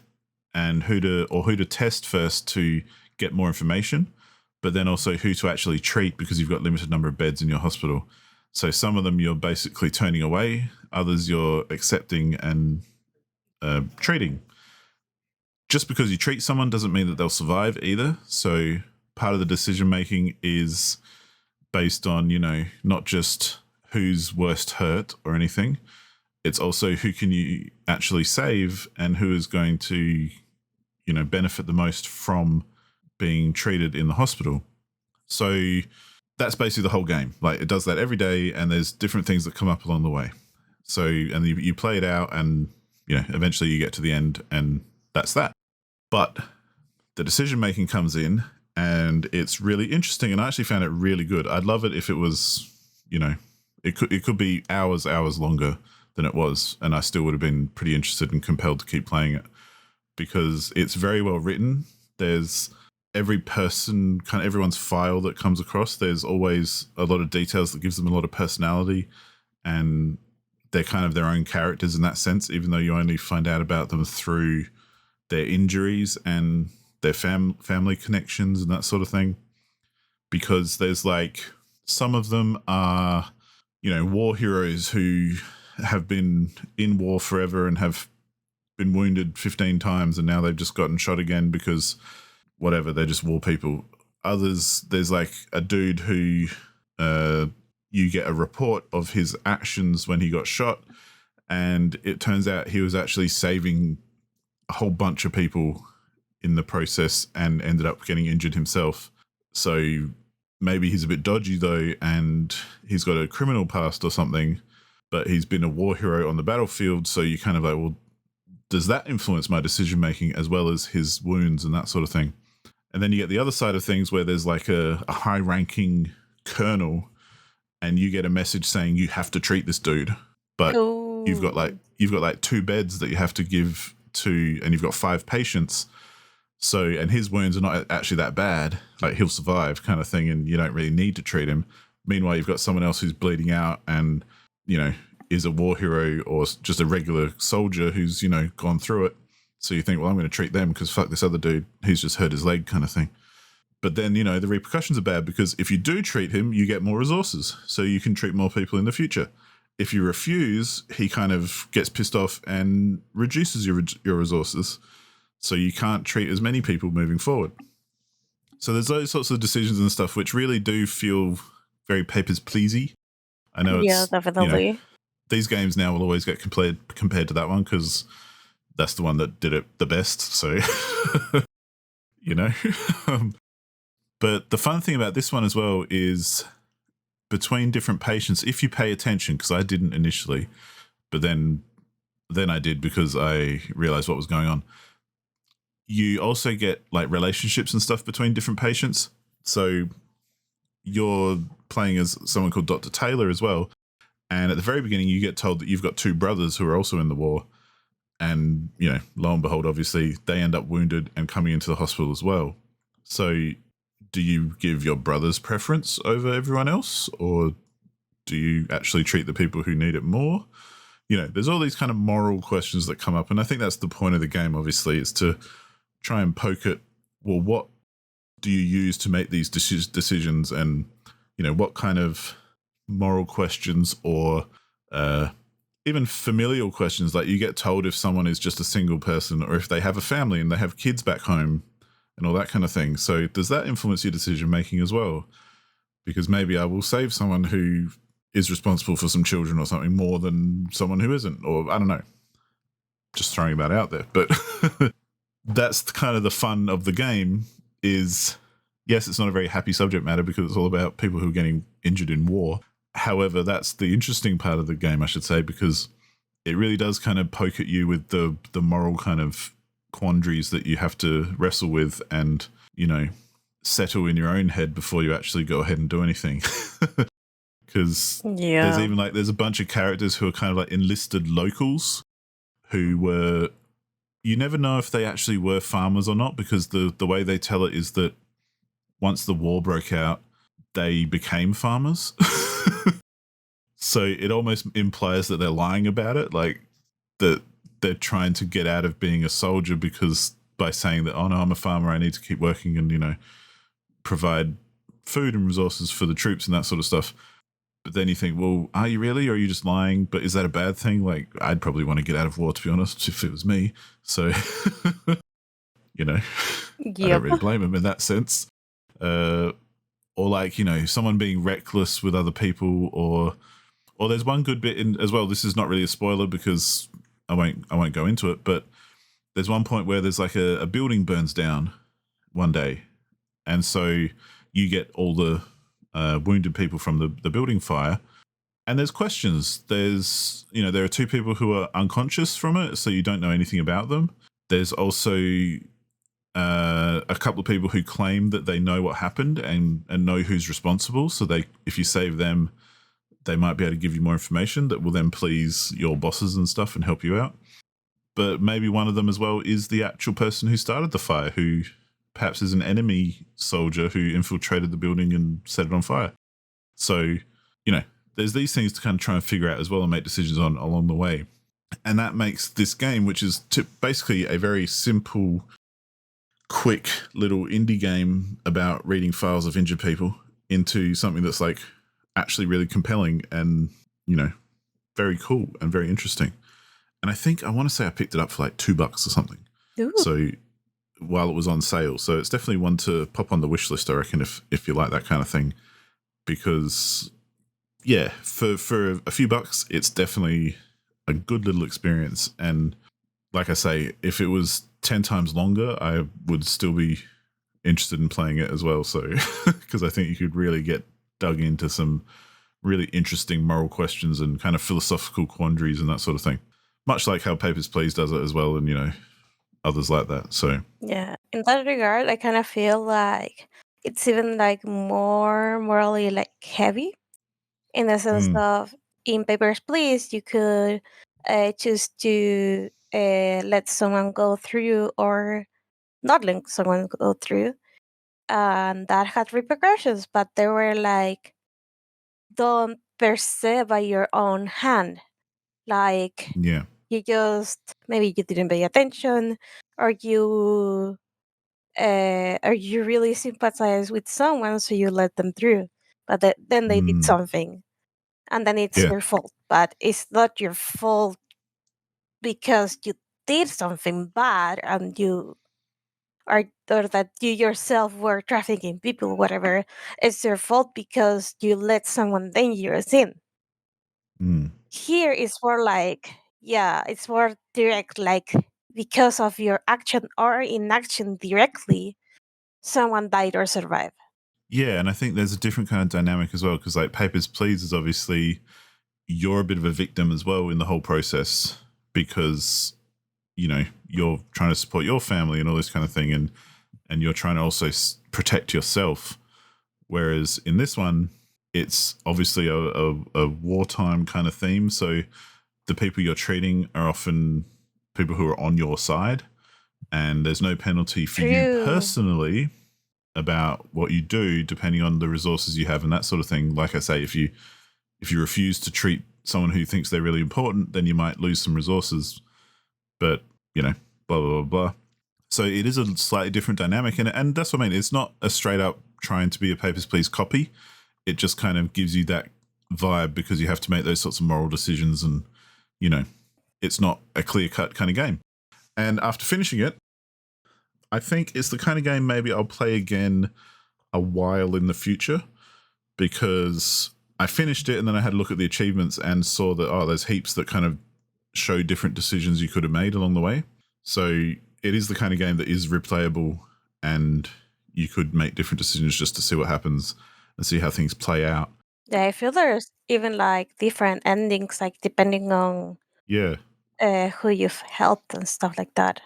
and who to test first to get more information, but then also who to actually treat, because you've got limited number of beds in your hospital. So some of them you're basically turning away, others you're accepting and treating. Just because you treat someone doesn't mean that they'll survive either. So part of the decision making is based on, you know, not just who's worst hurt or anything. It's also who can you actually save and who is going to, you know, benefit the most from being treated in the hospital. So that's basically the whole game. Like, it does that every day, and there's different things that come up along the way. So, and you play it out, and, you know, eventually you get to the end, and that's that. But the decision making comes in, and it's really interesting, and I actually found it really good. I'd love it if it was, you know, it could be hours longer than it was, and I still would have been pretty interested and compelled to keep playing it, because it's very well written. There's every person, kind of everyone's file that comes across, there's always a lot of details that gives them a lot of personality, and they're kind of their own characters in that sense, even though you only find out about them through their injuries and their family connections and that sort of thing. Because there's like, some of them are, you know, war heroes who have been in war forever and have been wounded 15 times, and now they've just gotten shot again because whatever, they're just war people. Others, there's like a dude who you get a report of his actions when he got shot, and it turns out he was actually saving a whole bunch of people in the process and ended up getting injured himself. So maybe he's a bit dodgy though, and he's got a criminal past or something, but he's been a war hero on the battlefield. So you kind of like, well, does that influence my decision making as well as his wounds and that sort of thing? And then you get the other side of things where there's like a high ranking colonel, and you get a message saying you have to treat this dude, but you've got like 2 beds that you have to give to, and you've got 5 patients. So, and his wounds are not actually that bad, like he'll survive kind of thing, and you don't really need to treat him. Meanwhile, you've got someone else who's bleeding out and, you know, is a war hero or just a regular soldier who's, you know, gone through it. So you think, well, I'm going to treat them because fuck this other dude, he's just hurt his leg kind of thing. But then, you know, the repercussions are bad, because if you do treat him, you get more resources. So you can treat more people in the future. If you refuse, he kind of gets pissed off and reduces your resources. So you can't treat as many people moving forward. So there's those sorts of decisions and stuff which really do feel very Papers, Pleasey. I know it's, definitely. You know, these games now will always get compared to that one because that's the one that did it the best. So, you know. But the fun thing about this one as well is between different patients, if you pay attention, because I didn't initially, but then I did because I realized what was going on. You also get like relationships and stuff between different patients. So you're playing as someone called Dr. Taylor as well. And at the very beginning, you get told that you've got 2 brothers who are also in the war. And, you know, lo and behold, obviously, they end up wounded and coming into the hospital as well. So do you give your brother's preference over everyone else, or do you actually treat the people who need it more? You know, there's all these kind of moral questions that come up, and I think that's the point of the game, obviously, is to try and poke at, well, what do you use to make these decisions, and, you know, what kind of moral questions or even familial questions, like you get told if someone is just a single person or if they have a family and they have kids back home and all that kind of thing. So does that influence your decision making as well? Because maybe I will save someone who is responsible for some children or something more than someone who isn't, or I don't know. Just throwing that out there. But that's kind of the fun of the game is, yes, it's not a very happy subject matter because it's all about people who are getting injured in war. However, that's the interesting part of the game, I should say, because it really does kind of poke at you with the moral kind of quandaries that you have to wrestle with and, you know, settle in your own head before you actually go ahead and do anything. Because there's even like, there's a bunch of characters who are kind of like enlisted locals who were, you never know if they actually were farmers or not, because the way they tell it is that once the war broke out, they became farmers. So it almost implies that they're lying about it, like that they're trying to get out of being a soldier because by saying that, oh no, I'm a farmer, I need to keep working and, you know, provide food and resources for the troops and that sort of stuff. But then you think, well, are you really, or are you just lying? But is that a bad thing? Like, I'd probably want to get out of war, to be honest, if it was me. So, you know, I don't really blame him in that sense. Or like, you know, someone being reckless with other people, or there's one good bit in as well. This is not really a spoiler because I won't go into it, but there's one point where there's like a building burns down one day, and so you get all the wounded people from the building fire, and there's questions. There's, you know, there are two people who are unconscious from it, so you don't know anything about them. There's also a couple of people who claim that they know what happened and know who's responsible. So they, if you save them, they might be able to give you more information that will then please your bosses and stuff and help you out. But maybe one of them as well is the actual person who started the fire, who perhaps is an enemy soldier who infiltrated the building and set it on fire. So, you know, there's these things to kind of try and figure out as well and make decisions on along the way. And that makes this game, which is basically a very simple, quick little indie game about reading files of injured people, into something that's like actually really compelling and, you know, very cool and very interesting. And I think I want to say I picked it up for like $2 or something. Ooh. So while it was on sale. So it's definitely one to pop on the wish list, I reckon, if you like that kind of thing. Because yeah, for a few bucks, it's definitely a good little experience. And like I say, if it was 10 times longer, I would still be interested in playing it as well. So because I think you could really get dug into some really interesting moral questions and kind of philosophical quandaries and that sort of thing. Much like how Papers, Please does it as well, and, you know, others like that. So yeah, in that regard, I kind of feel like it's even like more morally like heavy, in the sense of in Papers, Please, you could choose to let someone go through or not let someone go through, and that had repercussions. But they were like, don't perceive by your own hand, like yeah, you just maybe you didn't pay attention, or you really sympathize with someone, so you let them through, but then they did something, and then it's your fault. But it's not your fault because you did something bad and you or that you yourself were trafficking people, whatever. It's your fault because you let someone dangerous in. Here it's more like, yeah, it's more direct, like because of your action or inaction directly, someone died or survived. Yeah, and I think there's a different kind of dynamic as well, because like Papers, Please is obviously you're a bit of a victim as well in the whole process, because, you know, you're trying to support your family and all this kind of thing, and you're trying to also protect yourself. Whereas in this one, it's obviously a wartime kind of theme. So the people you're treating are often people who are on your side, and there's no penalty for you personally. about what you do depending on the resources you have and that sort of thing. Like I say, if you refuse to treat someone who thinks they're really important, then you might lose some resources. But, blah, blah, blah, blah. So it is a slightly different dynamic. And that's what I mean. It's not a straight up trying to be a Papers, Please copy. It just kind of gives you that vibe because you have to make those sorts of moral decisions and, it's not a clear-cut kind of game. And after finishing it, I think it's the kind of game maybe I'll play again a while in the future because I finished it and then I had a look at the achievements and saw that, there's heaps that kind of show different decisions you could have made along the way. So it is the kind of game that is replayable and you could make different decisions just to see what happens and see how things play out. Yeah, I feel there's even like different endings, like depending on who you've helped and stuff like that.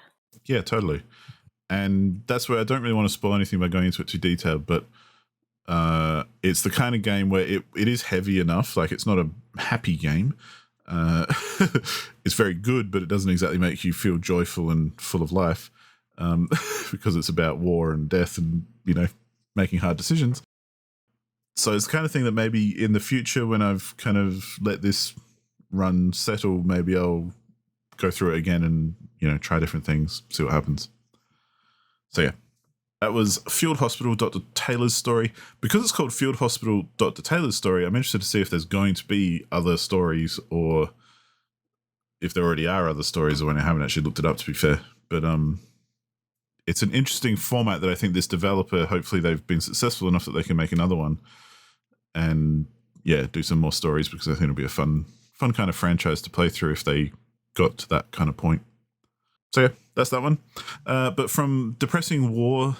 Yeah, totally. And that's where I don't really want to spoil anything by going into it too detailed, but it's the kind of game where it is heavy enough. Like, it's not a happy game. It's very good, but it doesn't exactly make you feel joyful and full of life because it's about war and death and, making hard decisions. So it's the kind of thing that maybe in the future when I've kind of let this run settle, maybe I'll go through it again and, try different things, see what happens. So yeah, that was Field Hospital Dr. Taylor's story. Because it's called Field Hospital Dr. Taylor's story, I'm interested to see if there's going to be other stories or if there already are other stories or when I haven't actually looked it up, to be fair. But it's an interesting format that I think this developer, hopefully they've been successful enough that they can make another one and, do some more stories because I think it'll be a fun kind of franchise to play through if they got to that kind of point. So yeah, that's that one. But from depressing war,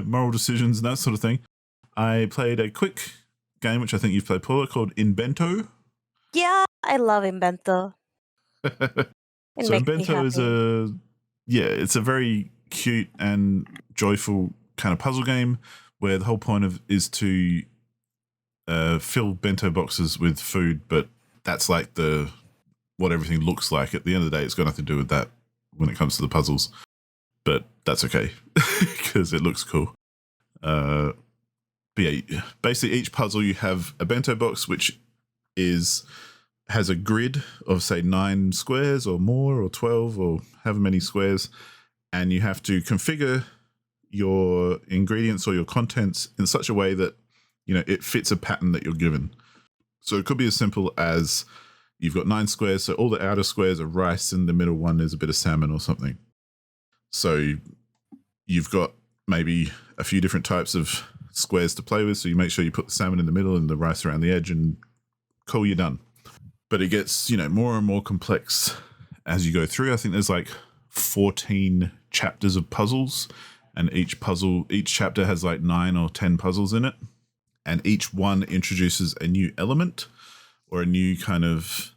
moral decisions and that sort of thing, I played a quick game, which I think you've played, Paula, called Invento. Yeah, I love Invento. So Invento is it's a very cute and joyful kind of puzzle game where the whole point is to fill bento boxes with food, but that's like what everything looks like. At the end of the day, it's got nothing to do with that when it comes to the puzzles, but that's okay because it looks cool. But yeah, basically each puzzle you have a bento box which has a grid of say 9 squares or more or 12 or however many squares, and you have to configure your ingredients or your contents in such a way that it fits a pattern that you're given. So it could be as simple as you've got 9 squares, so all the outer squares are rice and the middle one is a bit of salmon or something. So you've got maybe a few different types of squares to play with, so you make sure you put the salmon in the middle and the rice around the edge and cool, you're done. But it gets, more and more complex as you go through. I think there's like 14 chapters of puzzles, and each chapter has like 9 or 10 puzzles in it. And each one introduces a new element or a new kind of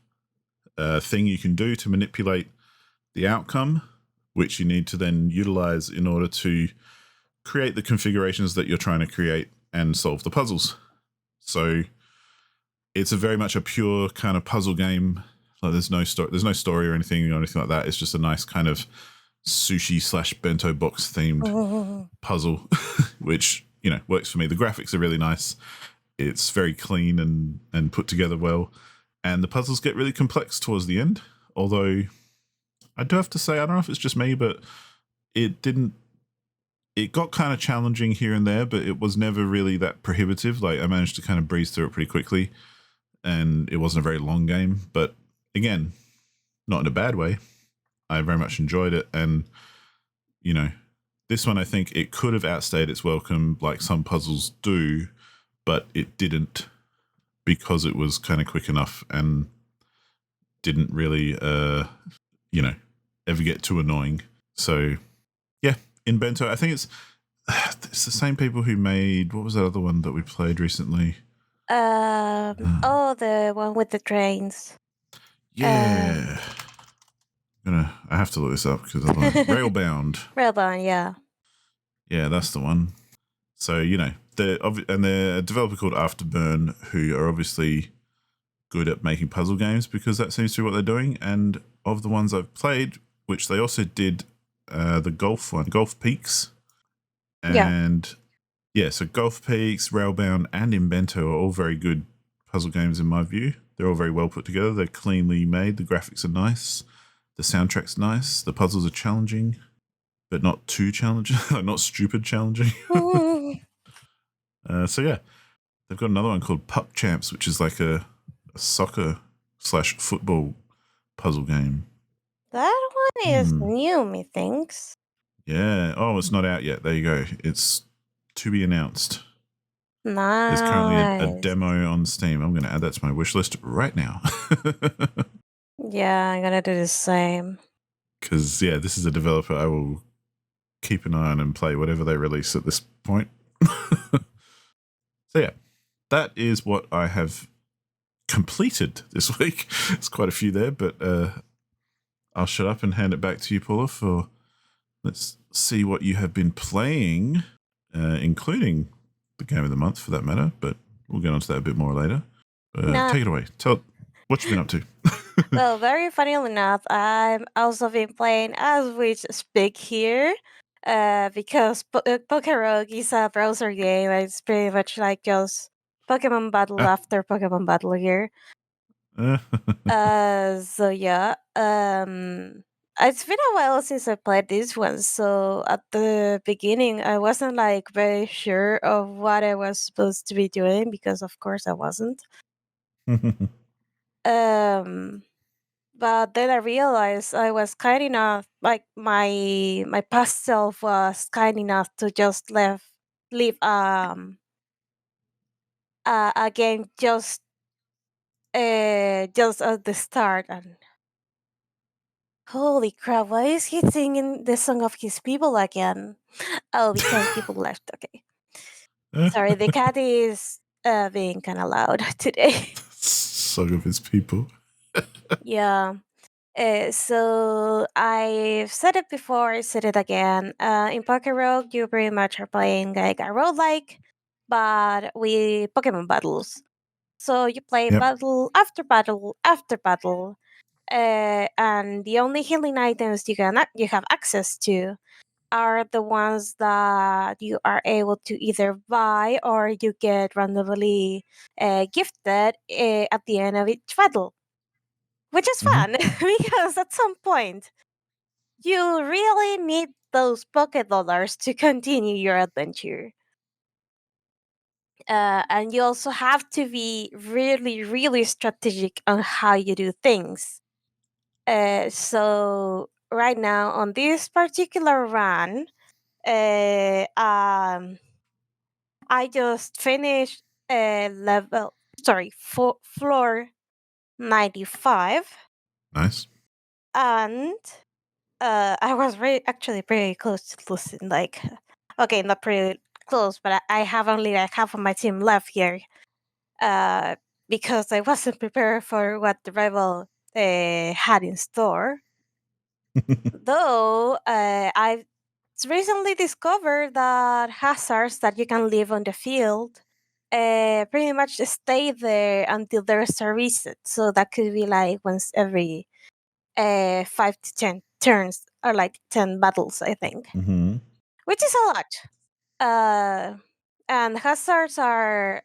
thing you can do to manipulate the outcome, which you need to then utilize in order to create the configurations that you're trying to create and solve the puzzles. So it's very much a pure kind of puzzle game. Like there's no story or anything like that. It's just a nice kind of sushi / bento box themed puzzle, which works for me. The graphics are really nice. It's very clean and put together well, and the puzzles get really complex towards the end. Although I do have to say, I don't know if it's just me, but it got kind of challenging here and there, but it was never really that prohibitive. Like I managed to kind of breeze through it pretty quickly, and it wasn't a very long game. But again, not in a bad way. I very much enjoyed it, and this one I think it could have outstayed its welcome, like some puzzles do, but it didn't because it was kind of quick enough and didn't really, ever get too annoying. So, yeah, Invento. I think it's the same people who made, what was that other one that we played recently? The one with the trains. Yeah. I have to look this up because I'm like, Railbound. Railbound, yeah. Yeah, that's the one. So, they're a developer called Afterburn who are obviously good at making puzzle games because that seems to be what they're doing. And of the ones I've played, which they also did the golf one, Golf Peaks, And yeah, so Golf Peaks, Railbound, and Invento are all very good puzzle games in my view. They're all very well put together. They're cleanly made. The graphics are nice. The soundtrack's nice. The puzzles are challenging, but not too challenging, not stupid challenging. So yeah, they've got another one called Pup Champs, which is like a soccer / football puzzle game. That one is new, methinks. Yeah. Oh, it's not out yet. There you go. It's to be announced. Nice. There's currently a demo on Steam. I'm going to add that to my wish list right now. Yeah, I'm gonna do the same. Because, yeah, this is a developer I will keep an eye on and play whatever they release at this point. So, yeah, that is what I have completed this week. There's quite a few there, but I'll shut up and hand it back to you, Paula, for let's see what you have been playing, including the game of the month for that matter, but we'll get onto that a bit more later. Take it away. Tell what you've been up to. Well, very funnily enough, I've also been playing as we speak here, because Pokerogue is a browser game. It's pretty much like just Pokemon Battle after Pokemon Battle here. So yeah, it's been a while since I played this one. So at the beginning, I wasn't like very sure of what I was supposed to be doing because, of course, I wasn't. But then I realized I was kind enough, like my past self was kind enough to just leave a game just at the start. And holy crap, why is he singing the song of his people again? Oh, because people left. Okay, sorry, the cat is being kind of loud today. Song of his people. Yeah. So I've said it before, I said it again. In Poker Rogue, you pretty much are playing like a roguelike, but with Pokemon battles. So you play battle after battle after battle, and the only healing items you have access to are the ones that you are able to either buy or you get randomly gifted at the end of each battle, which is fun because at some point you really need those pocket dollars to continue your adventure. And you also have to be really, really strategic on how you do things. So right now on this particular run, I just finished floor 95. Nice. And I was actually pretty close to losing. Like, okay, not pretty close, but I have only like half of my team left here. Because I wasn't prepared for what the rival had in store. Though I've recently discovered that hazards that you can leave on the field pretty much stay there until there's a reset. So that could be like once every 5 to 10 turns, or like 10 battles, I think, which is a lot. And hazards are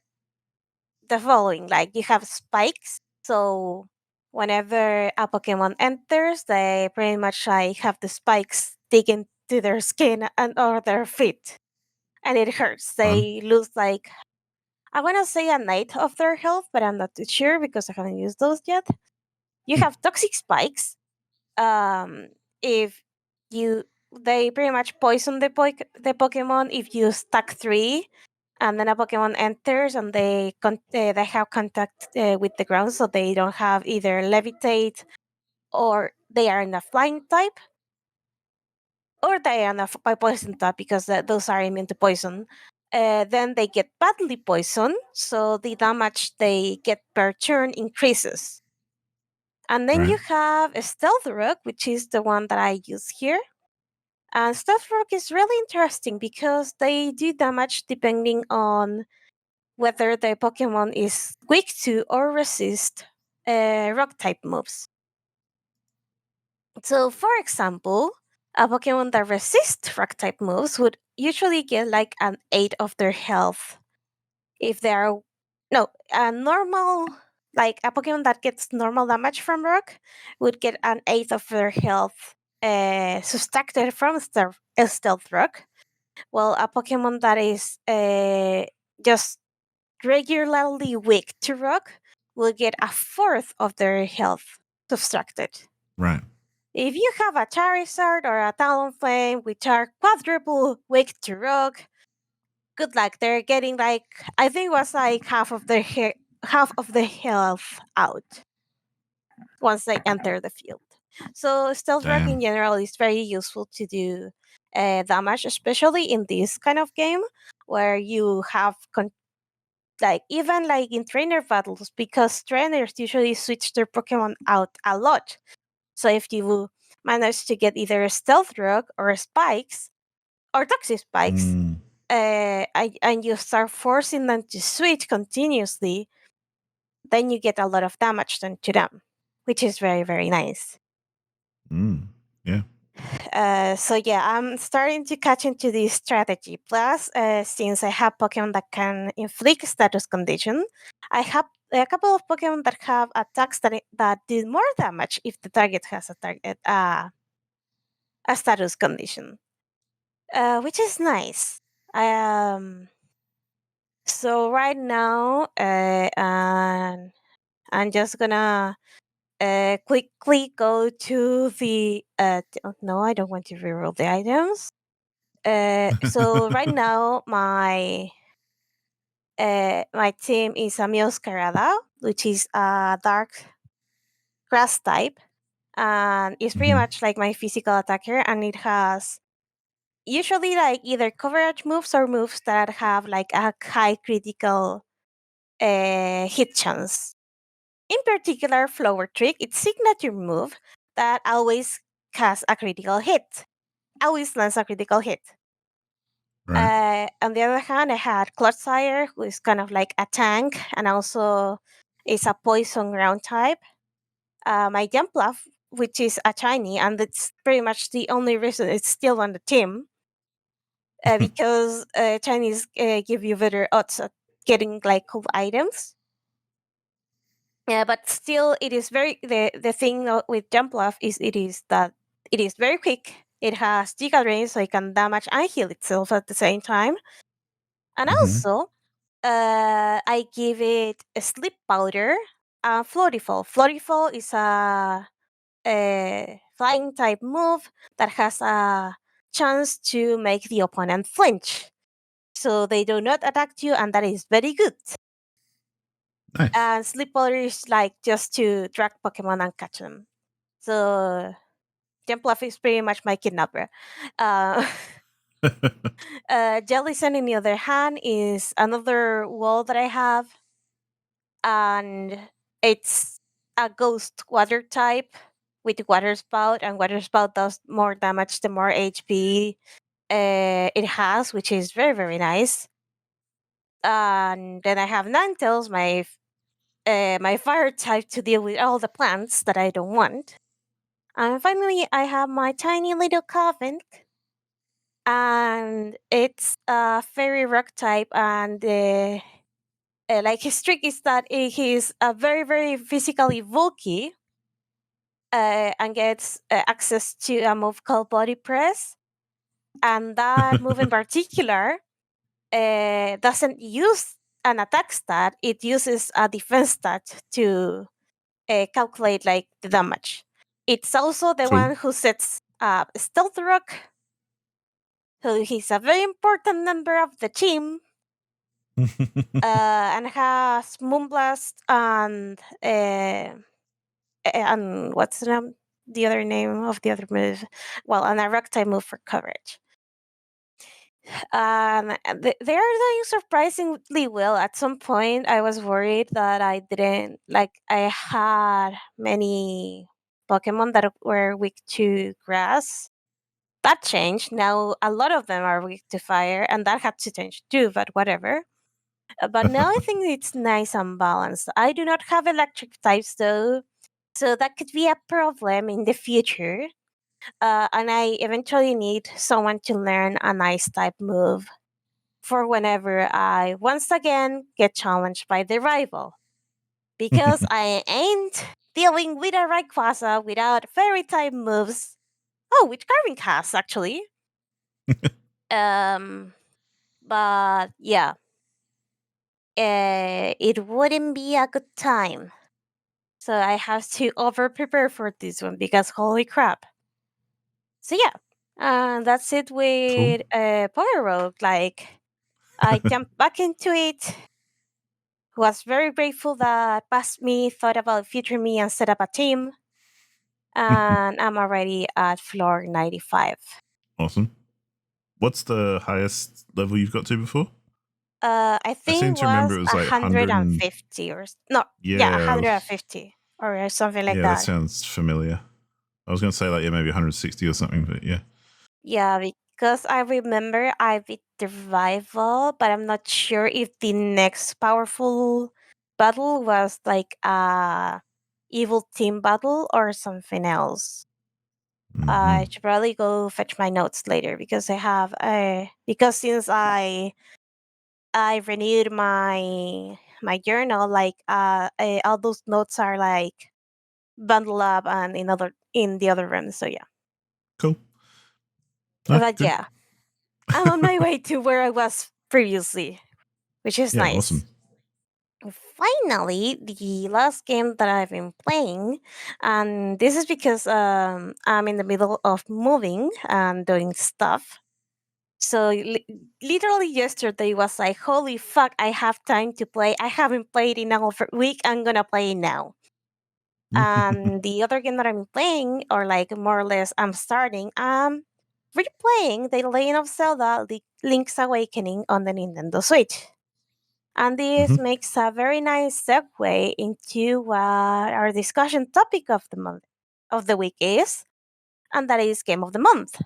the following: like you have spikes, so whenever a Pokemon enters, they pretty much like have the spikes dig into their skin and or their feet, and it hurts. They lose like, I want to say, a ninth of their health, but I'm not too sure because I haven't used those yet. You have toxic spikes. If you They pretty much poison the Pokemon if you stack 3, and then a Pokemon enters and they have contact with the ground, so they don't have either levitate, or they are in a flying type, or they are in by poison type because those are immune to poison. Then they get badly poisoned, so the damage they get per turn increases. And then you have a Stealth Rock, which is the one that I use here. And Stealth Rock is really interesting because they do damage depending on whether the Pokemon is weak to or resist rock type moves. So, for example, A Pokemon that resists rock type moves would usually get like an 8 of their health if they are no a normal like a Pokemon that gets normal damage from rock would get an 8th of their health subtracted from stealth rock. Well, a Pokemon that is just regularly weak to rock will get a fourth of their health subtracted. Right. If you have a Charizard or a Talonflame which are quadruple weak to rock, good luck. They're getting like I think it was like half of the health out once they enter the field. So stealth rock in Damn. general is very useful to do damage, especially in this kind of game where you have like even like in trainer battles because trainers usually switch their Pokemon out a lot. So if you manage to get either stealth rock or spikes or toxic spikes, Mm. and you start forcing them to switch continuously, then you get a lot of damage done to them, which is very, very nice. Mm. Yeah. So yeah, I'm starting to catch into this strategy. Plus, since I have Pokemon that can inflict status condition, I have a couple of Pokemon that have attacks that do more damage if the target has a status condition, which is nice. So right now, I'm just gonna quickly go to the. Oh, no, I don't want to reroll the items. So right now, my team is a Meowscarada, which is a dark grass type, and it's pretty Mhm. much like my physical attacker, and it has usually like either coverage moves or moves that have like a high critical hit chance. In particular, Flower Trick, its signature move that always has a critical hit, always lands a critical hit. Right. On the other hand, I had Clodsire, who is kind of like a tank and also is a poison ground type. My Jumpluff, which is a shiny, and that's pretty much the only reason it's still on the team, because Chinese give you better odds at getting like cool items. Yeah, but still, it is very the thing with Jumpluff is it is very quick. It has Giga Drain, so it can damage and heal itself at the same time. And Mhm. also, I give it a Sleep Powder and Floaty Fall. Floaty Fall is a flying type move that has a chance to make the opponent flinch, so they do not attack you, and that is very good. Nice. And Sleep Powder is like just to drag Pokemon and catch them. So Jumpluff is pretty much my kidnapper. Uh, Jellicent, on the other hand, is another wall that I have, and it's a ghost water type with water spout, and water spout does more damage the more HP it has, which is very, very nice. And then I have Ninetales, my fire type to deal with all the plants that I don't want. And finally, I have my tiny little coven, and it's a fairy rock type, and like his trick is that he's a very, very physically bulky, and gets access to a move called Body Press. And that move in particular doesn't use an attack stat, it uses a defense stat to calculate like the damage. It's also the Cool. one who sets up Stealth Rock, so he's a very important member of the team, and has Moonblast and what's the other name of the other move? Well, and a rock type move for coverage. They are doing surprisingly well. At some point, I was worried that I didn't like. I had many Pokemon that were weak to grass. That changed. Now a lot of them are weak to fire, and that had to change too. But whatever. But now I think it's nice and balanced. I do not have electric types though, so that could be a problem in the future. And I eventually need someone to learn an ice type move for whenever I once again get challenged by the rival. Because I ain't dealing with a Rayquaza without fairy type moves. Oh, which Carving has actually. Um, but yeah, it wouldn't be a good time. So I have to over prepare for this one because holy crap. So yeah, that's it Cool. with Power Rogue. Like I jumped back into it. Was very grateful that past me thought about future me and set up a team. And I'm already at floor 95. Awesome. What's the highest level you've got to before? I I seem think to remember was it was like 100 and 150 or no, yeah, yeah, 150 or something like yeah, that that. sounds familiar. I was going to say like maybe 160 or something, but yeah. Yeah, because I remember I beat the rival, but I'm not sure if the next powerful battle was like a evil team battle or something else. I should probably go fetch my notes later because I have because since I renewed my journal, like all those notes are like bundled up and in the other room. So yeah, Cool. Ah, but good. yeah, I'm on my way to where I was previously, which is Yeah, nice. awesome. Finally, the last game that I've been playing, and this is because I'm in the middle of moving and doing stuff. So literally yesterday was like, holy fuck, I have time to play. I haven't played in a week. I'm gonna play now. And the other game that I'm playing, or like more or less, I'm starting. Replaying The Legend of Zelda: Link's Awakening on the Nintendo Switch. And this Mhm. makes a very nice segue into what our discussion topic of the week is, and that is Game of the Month.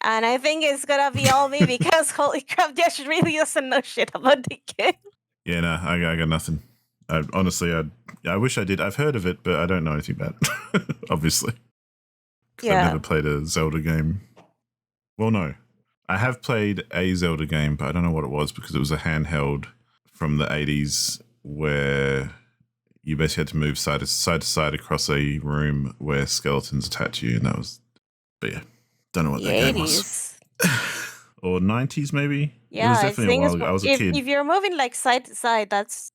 And I think it's gonna be all me because holy crap, Josh really doesn't know shit about the game. Yeah, no, I got nothing. Honestly, I wish I did. I've heard of it, but I don't know anything about it, obviously. Because I've Yeah. never played a Zelda game. Well, no. I have played a Zelda game, but I don't know what it was because it was a handheld from the 80s where you basically had to move side to side across a room where skeletons attacked you, and that was. But yeah, don't know what The that game was. 80s. Or 90s, maybe? It Yeah, was I definitely a think while it's ago. I was a kid. if you're moving like side to side, that's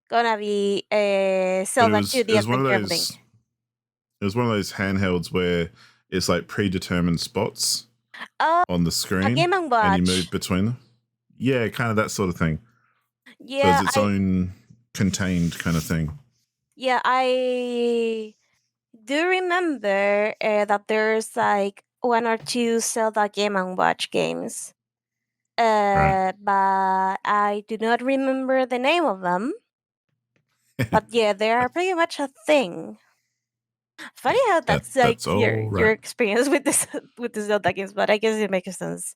gonna be But Zelda 2: it The was one of Adventure of Link. those. It was one of those handhelds where it's like predetermined spots Oh, on the a screen, Game and and you Watch. move between them. Yeah, kind of that sort of thing. So it's Yeah, its own contained kind of thing. I do remember that there's like one or two Zelda Game and Watch games. Right. But I do not remember the name of them. But yeah, they are pretty much a thing. Funny how that's like That's all your right. experience with this with the Zelda games, but I guess it makes sense.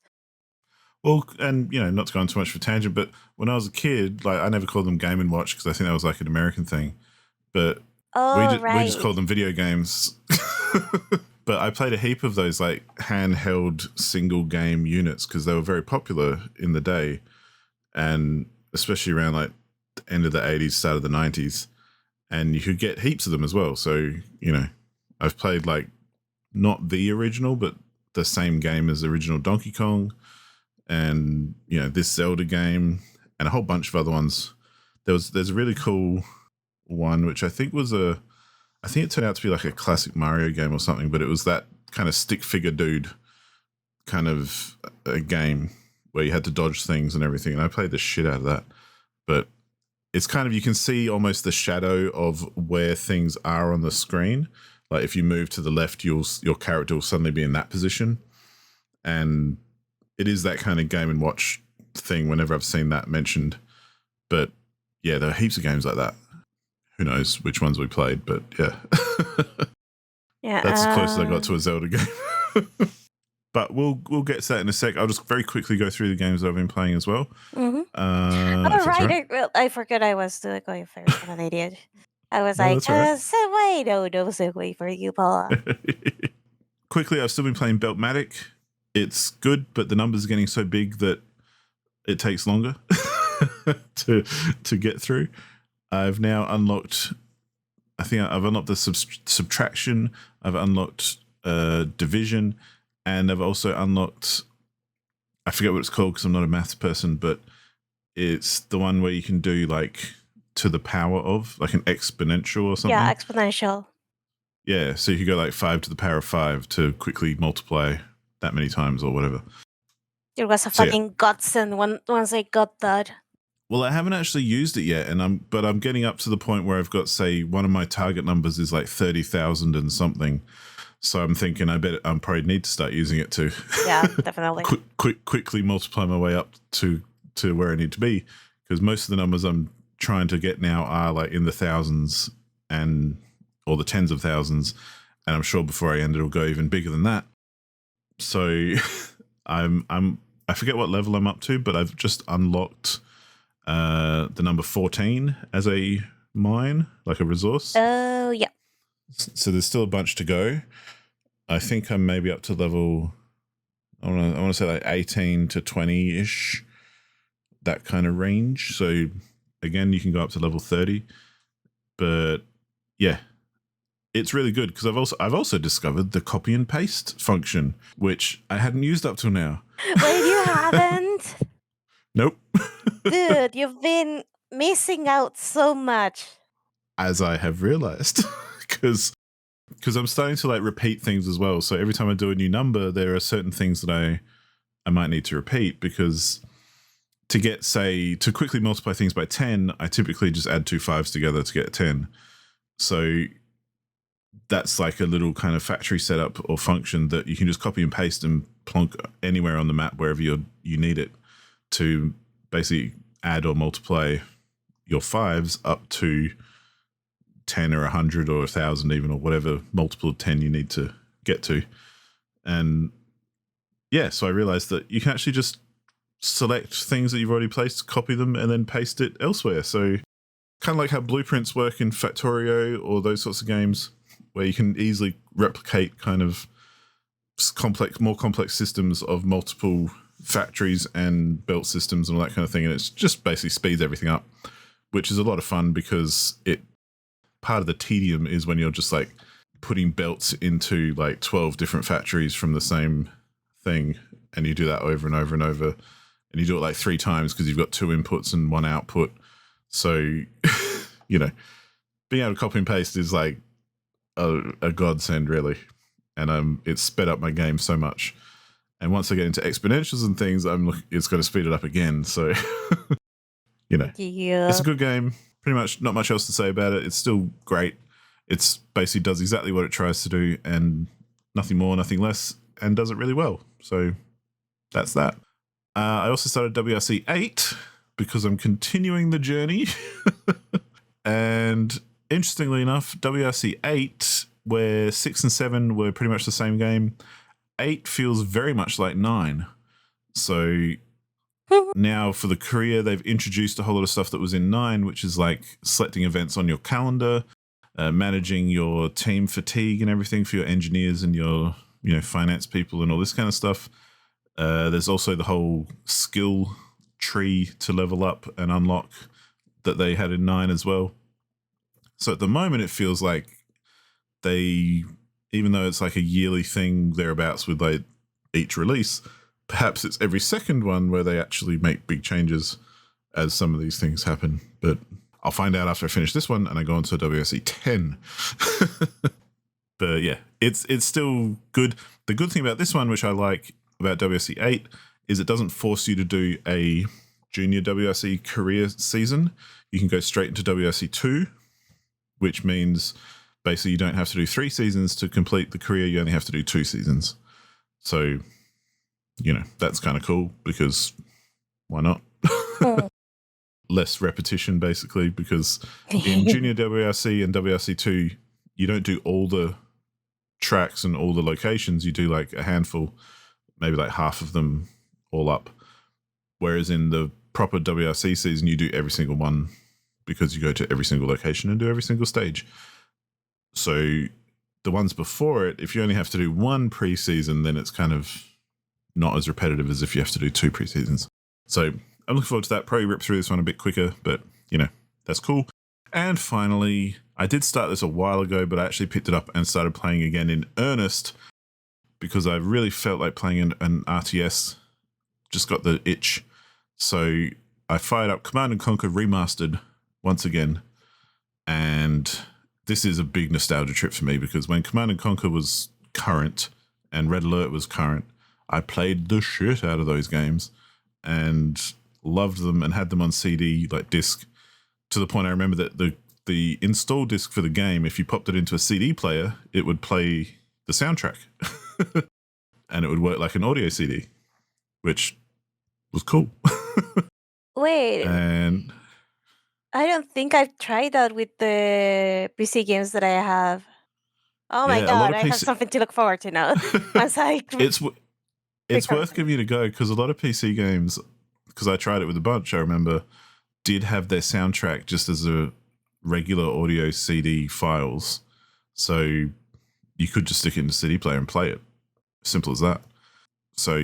Well, and not to go on too much for tangent, but when I was a kid, like I never called them Game and Watch because I think that was like an American thing. But Oh we just right. called them video games. But I played a heap of those like handheld single game units because they were very popular in the day, and especially around like the end of the 80s, start of the 90s, and you could get heaps of them as well. So I've played like not the original, but the same game as the original Donkey Kong, and this Zelda game, and a whole bunch of other ones. There's a really cool one which I think it turned out to be like a classic Mario game or something, but it was that kind of stick figure dude kind of a game where you had to dodge things and everything, and I played the shit out of that. But it's kind of, you can see almost the shadow of where things are on the screen. Like if you move to the left, your character will suddenly be in that position, and it is that kind of Game and Watch thing whenever I've seen that mentioned. But yeah, there are heaps of games like that. Who knows which ones we played, but yeah. That's as close as I got to a Zelda game. But we'll get to that in a sec. I'll just very quickly go through the games that I've been playing as well. Mm-hmm. If Oh that's all right. I forgot I was going first. I'm an idiot. I was No, like, that's all right. segue, no segue for you, Paula. quickly, I've still been playing Beltmatic. It's good, but the numbers are getting so big that it takes longer to get through. I've now unlocked. I think I've unlocked the subtraction. I've unlocked division, and I've also unlocked. I forget what it's called because I'm not a maths person, but it's the one where you can do like to the power of, like an exponential or something. Yeah, exponential. Yeah, so you could go like 5 to the power of 5 to quickly multiply that many times or whatever. It was a fucking godsend once I got that. Well, I haven't actually used it yet, but I'm getting up to the point where I've got, say, one of my target numbers is like 30,000 and something. So I'm thinking I probably need to start using it to definitely quickly multiply my way up to where I need to be, because most of the numbers I'm trying to get now are like in the thousands or the tens of thousands, and I'm sure before I end it'll go even bigger than that. So I forget what level I'm up to, but I've just unlocked the number 14 as a mine, like a resource. Oh, yeah. So there's still a bunch to go. I think I'm maybe up to level, I want to say like 18 to 20-ish, that kind of range. So again, you can go up to level 30. But yeah, it's really good because I've also discovered the copy and paste function, which I hadn't used up till now. Wait, you haven't? Nope. Dude, you've been missing out so much. As I have realized, because I'm starting to like repeat things as well. So every time I do a new number, there are certain things that I might need to repeat, because to quickly multiply things by 10, I typically just add 2 5s together to get a 10. So that's like a little kind of factory setup or function that you can just copy and paste and plonk anywhere on the map wherever you need it, to basically add or multiply your 5s up to 10 or 100 or 1,000 even, or whatever multiple of 10 you need to get to. And yeah, so I realized that you can actually just select things that you've already placed, copy them, and then paste it elsewhere. So kind of like how blueprints work in Factorio or those sorts of games, where you can easily replicate kind of more complex systems of multiple factories and belt systems and all that kind of thing. And it's just basically speeds everything up, which is a lot of fun, because part of the tedium is when you're just like putting belts into like 12 different factories from the same thing, and you do that over and over and over, and you do it like 3 times because you've got 2 inputs and 1 output. So being able to copy and paste is like a godsend, really. And it's sped up my game so much. And once I get into exponentials and things, it's going to speed it up again. So It's a good game. Pretty much not much else to say about it. It's still great. It's basically does exactly what it tries to do, and nothing more, nothing less, and does it really well. So that's that. I also started WRC 8 because I'm continuing the journey. And interestingly enough, WRC 8, where 6 and 7 were pretty much the same game, 8 feels very much like 9. So now for the career, they've introduced a whole lot of stuff that was in 9, which is like selecting events on your calendar, managing your team fatigue and everything for your engineers and your finance people and all this kind of stuff. There's also the whole skill tree to level up and unlock that they had in 9 as well. So at the moment, it feels like even though it's like a yearly thing thereabouts with like each release, perhaps it's every second one where they actually make big changes as some of these things happen. But I'll find out after I finish this one and I go on to WRC 10. But yeah, it's still good. The good thing about this one, which I like about WRC 8, is it doesn't force you to do a junior WRC career season. You can go straight into WRC 2, which means basically you don't have to do 3 seasons to complete the career. You only have to do 2 seasons. So, that's kind of cool, because why not? Less repetition, basically, because in junior WRC and WRC 2, you don't do all the tracks and all the locations. You do like a handful, maybe like half of them all up. Whereas in the proper WRC season, you do every single one, because you go to every single location and do every single stage. So the ones before it, if you only have to do one preseason, then it's kind of not as repetitive as if you have to do 2 preseasons. So I'm looking forward to that. Probably rip through this one a bit quicker, but, that's cool. And finally, I did start this a while ago, but I actually picked it up and started playing again in earnest because I really felt like playing an RTS. Just got the itch. So I fired up Command & Conquer Remastered once again. And this is a big nostalgia trip for me because when Command & Conquer was current and Red Alert was current, I played the shit out of those games and loved them and had them on CD, like disc, to the point I remember that the install disc for the game, if you popped it into a CD player, it would play the soundtrack and it would work like an audio CD, which was cool. Wait, And I don't think I've tried that with the PC games that I have. Oh my yeah, a lot god, of I have PC. something to look forward to now. Once I It's recover. worth giving it a go because a lot of PC games, because I tried it with a bunch, I remember, did have their soundtrack just as a regular audio CD files. So you could just stick it in the CD player and play it. Simple as that. So,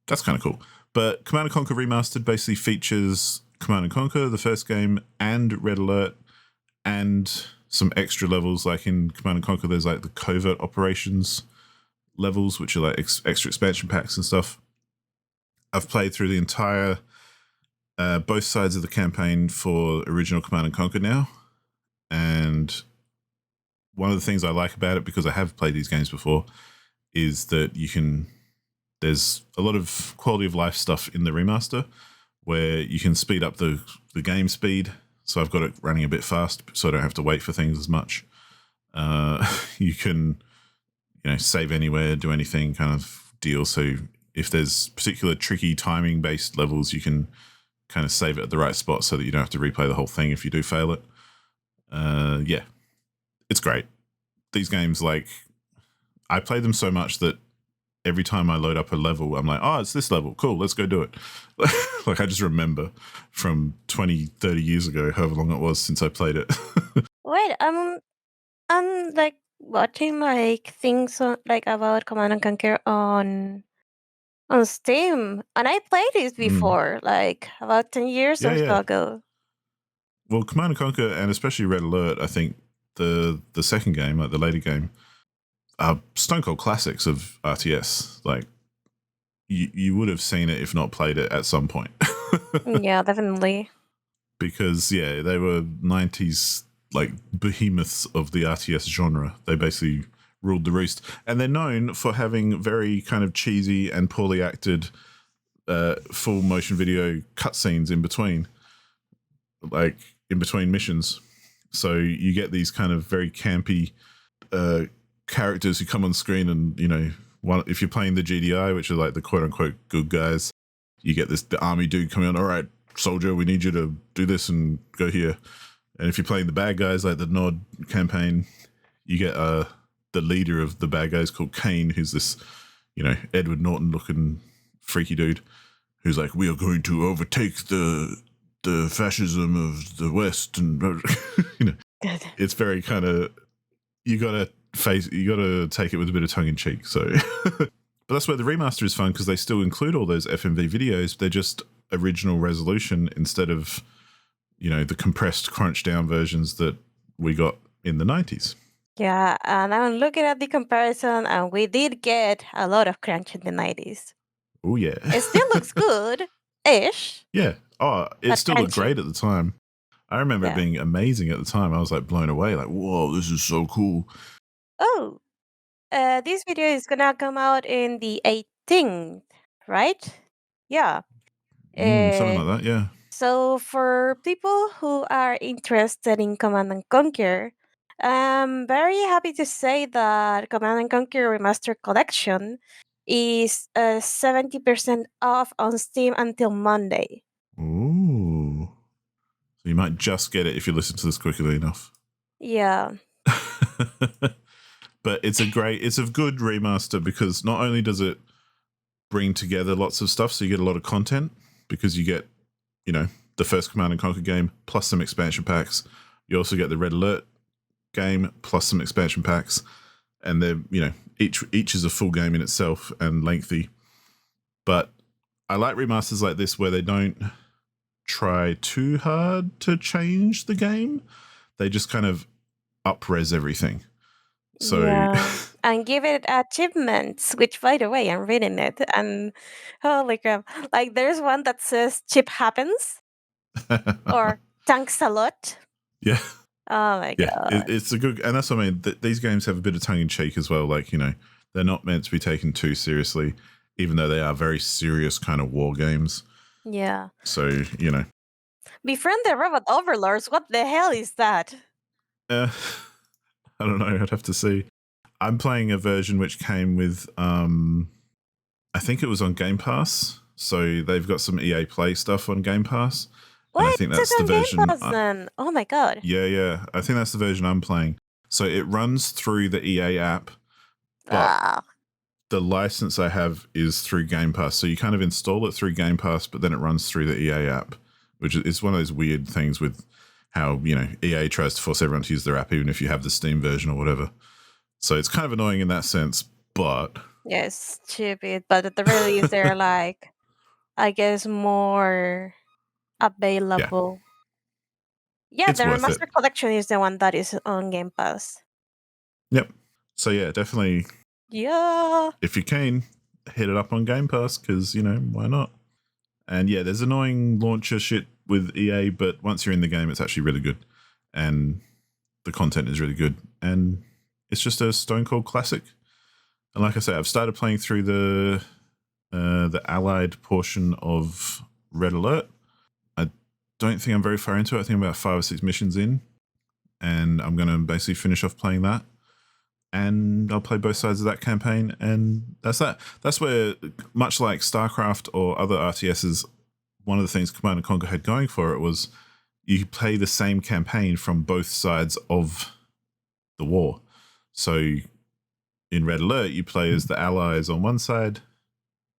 that's kind of cool. But Command & Conquer Remastered basically features Command & Conquer, the first game, and Red Alert, and some extra levels. Like in Command & Conquer, there's like the covert operations levels, which are like extra expansion packs and stuff. I've played through the entire both sides of the campaign for original Command & Conquer now. And one of the things I like about it, because I have played these games before, is that there's a lot of quality of life stuff in the remaster where you can speed up the game speed. So I've got it running a bit fast so I don't have to wait for things as much. You can, save anywhere, do anything kind of deal. So if there's particular tricky timing based levels, you can kind of save it at the right spot so that you don't have to replay the whole thing if you do fail it. Yeah, it's great. These games, like, I play them so much that every time I load up a level, I'm like, oh, it's this level. Cool, let's go do it. Like, I just remember from 20, 30 years ago, however long it was since I played it. Wait, I'm like watching like things on, like about Command and Conquer on Steam, and I played this before, like about 10 years Yeah, or so yeah. ago. Well, Command & Conquer, and especially Red Alert, I think the second game, like the later game, are stone cold classics of RTS. Like, you would have seen it if not played it at some point. Yeah, definitely. Because, yeah, they were 90s, like, behemoths of the RTS genre. They basically ruled the roost. And they're known for having very kind of cheesy and poorly acted full motion video cutscenes in between. Like, in between missions. So you get these kind of very campy characters who come on screen and, if you're playing the GDI, which are like the quote unquote good guys, you get the army dude coming on, all right, soldier, we need you to do this and go here. And if you're playing the bad guys, like the Nod campaign, you get the leader of the bad guys called Kane, who's this, Edward Norton looking freaky dude who's like, we are going to overtake the fascism of the West. And, it's very kind of, you got to take it with a bit of tongue in cheek. So, but that's where the remaster is fun because they still include all those FMV videos. They're just original resolution instead of, the compressed, crunched down versions that we got in the 90s. Yeah, and I'm looking at the comparison, and we did get a lot of crunch in the 90s. Oh, yeah. It still looks good-ish. Yeah. Oh, it But still looked crunchy. great at the time. I remember it Yeah. being amazing at the time. I was like blown away, like, whoa, this is so cool. Oh, this video is gonna come out in the 18th, right? Yeah. Something Uh, like that, yeah. so for people who are interested in Command and Conquer, I'm very happy to say that Command and Conquer Remastered Collection is 70% off on Steam until Monday. Ooh. So you might just get it if you listen to this quickly enough. Yeah. But it's a good remaster because not only does it bring together lots of stuff, so you get a lot of content because you get, the first Command and Conquer game plus some expansion packs. You also get the Red Alert game plus some expansion packs. and they're each is a full game in itself and lengthy. But I like remasters like this where they don't try too hard to change the game. They just kind of up-res everything. So Yeah. And give it achievements, which by the way, I'm reading it and holy crap. Like there's one that says chip happens or thanks a lot. yeah. Oh my Yeah, god. it's a good, and that's what I mean. These games have a bit of tongue in cheek as well. Like, they're not meant to be taken too seriously, even though they are very serious kind of war games. Yeah. So, Befriend the robot overlords. What the hell is that? I don't know. I'd have to see. I'm playing a version which came with, I think it was on Game Pass. So they've got some EA Play stuff on Game Pass. And I What? think It's that's the on Game version. Pass then. Oh my god. Yeah. I think that's the version I'm playing. So it runs through the EA app, but Ah. the license I have is through Game Pass. So you kind of install it through Game Pass, but then it runs through the EA app, which is one of those weird things with how, EA tries to force everyone to use their app, even if you have the Steam version or whatever. So it's kind of annoying in that sense, but... Yeah, it's stupid. But at the very least, they're like, I guess, more available. Yeah, it's the worth it. remaster collection is the one that is on Game Pass. Yep. So yeah, definitely, Yeah. if you can, hit it up on Game Pass, because, why not? And yeah, there's annoying launcher shit with EA, but once you're in the game, it's actually really good. And the content is really good. And it's just a stone cold classic. And like I say, I've started playing through the Allied portion of Red Alert. I don't think I'm very far into it. I think I'm about 5 or 6 missions in. And I'm going to basically finish off playing that. And I'll play both sides of that campaign, and that's that. That's where, much like StarCraft or other RTSs, one of the things Command & Conquer had going for it was you play the same campaign from both sides of the war. So in Red Alert, you play as the Allies on one side,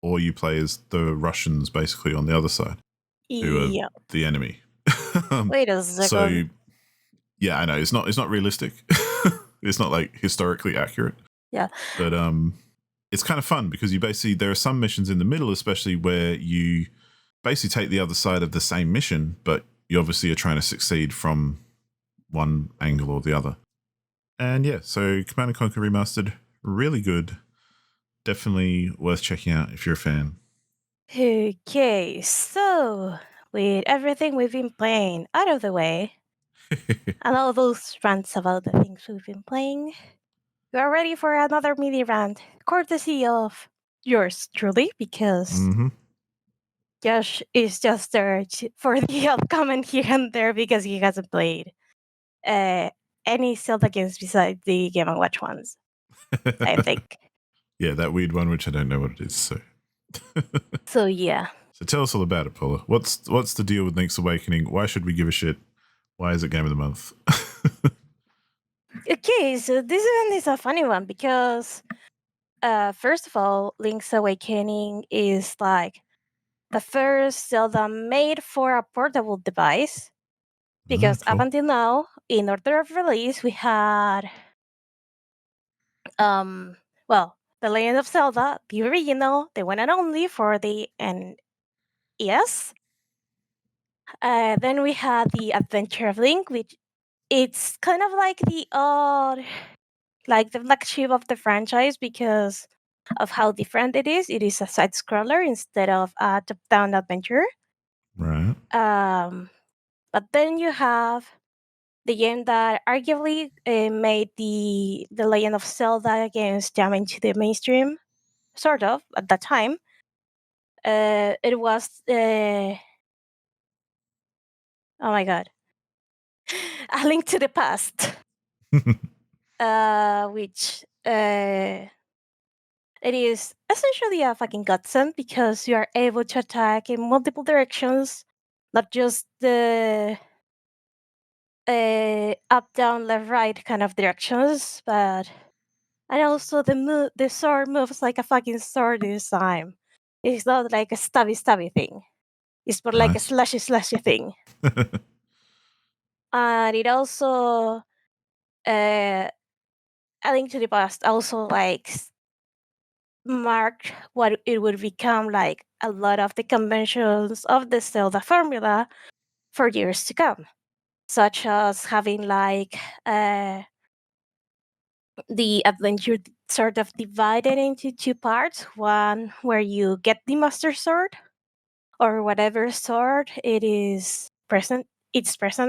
or you play as the Russians basically on the other side, who are Yeah. the enemy. Wait a second. So yeah, I know it's not realistic. It's not like historically accurate. Yeah. But it's kind of fun because there are some missions in the middle, especially where you basically take the other side of the same mission, but you obviously are trying to succeed from one angle or the other. And yeah, so Command & Conquer Remastered, really good. Definitely worth checking out if you're a fan. Okay, so with everything we've been playing out of the way, and all those rants about the things we've been playing, we are ready for another mini rant, courtesy of yours truly, because Mm-hmm. Josh is just there for the odd comment here and there because he hasn't played any Zelda games besides the Game & Watch ones, I think. Yeah, that weird one, which I don't know what it is. So, So yeah. so tell us all about it, Paula. What's the deal with Link's Awakening? Why should we give a shit? Why is it Game of the Month? Okay, so this one is a funny one because first of all, Link's Awakening is like the first Zelda made for a portable device. Because up Cool. until now, in order of release, we had well, The Legend of Zelda, the original, the one and only for the NES. Then we had the Adventure of Link, which it's kind of like like the flagship of the franchise because of how different it is. It is a side scroller instead of a top down adventure. Right. But then you have the game that arguably made the Legend of Zelda games jump into the mainstream, sort of at that time. It was oh my god, A Link to the Past, which it is essentially a fucking godsend because you are able to attack in multiple directions, not just the up, down, left, right kind of directions, but and also the sword moves like a fucking sword this time. It's not like a stabby thing. It's more like a Nice. slashy thing. And it also uh, A Link to the Past also like marked what it would become like a lot of the conventions of the Zelda formula for years to come, such as having like the adventure sort of divided into two parts, one where you get the Master Sword or whatever sword it's present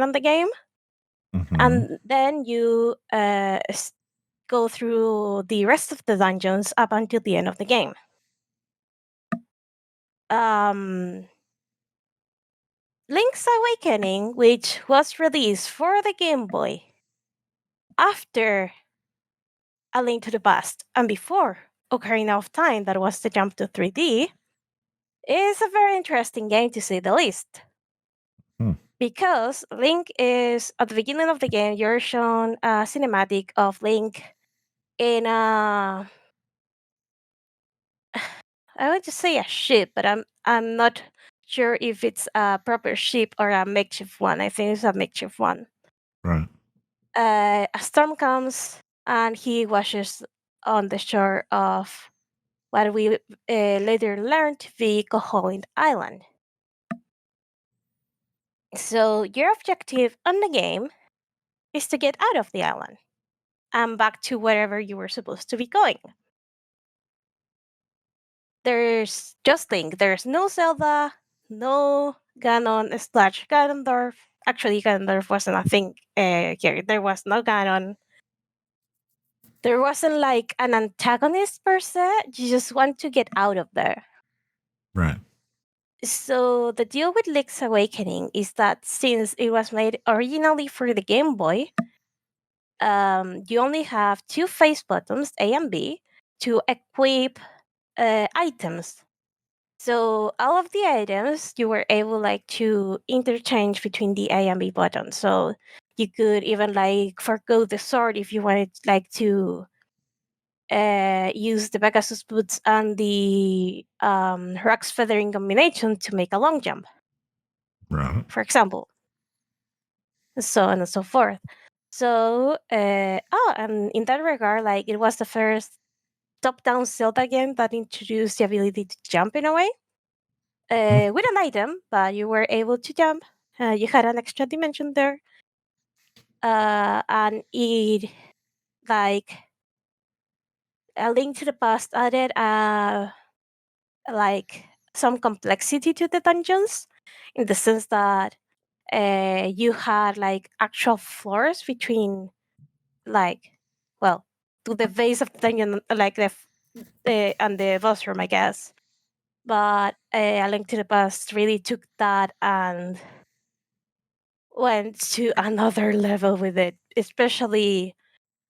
on the game, Mm-hmm. and then you go through the rest of the dungeons up until the end of the game. um Link's Awakening, which was released for the Game Boy after A Link to the Past and before Ocarina of Time, that was the jump to 3D, is a very interesting game to say the least. Hmm. Because Link is, at the beginning of the game, you're shown a cinematic of Link in a, I would just say a ship, but I'm not sure if it's a proper ship or a makeshift one. I think it's a makeshift one. Right. A storm comes and he washes on the shore of what we later learned to be Koholint Island. So your objective on the game is to get out of the island and back to wherever you were supposed to be going. There's just Link. There's no Zelda, no Ganon slash Ganondorf. Actually, Ganondorf wasn't a thing here. There was no Ganon. There wasn't like an antagonist per se. You just want to get out of there. Right. So the deal with Link's Awakening is that since it was made originally for the Game Boy, you only have two face buttons, A and B, to equip items. So all of the items you were able like to interchange between the A and B buttons. So you could even like forgo the sword if you wanted like to use the Pegasus boots and the Rux feathering combination to make a long jump, Right. for example, so on and so forth. So, and in that regard, like it was the first top-down Zelda game that introduced the ability to jump in a way with an item, but you were able to jump. You had an extra dimension there, and it like A Link to the Past added like some complexity to the dungeons in the sense that you had like actual floors between like well to the base of the dungeon like the and the boss room, I guess. But A Link to the Past really took that and went to another level with it, especially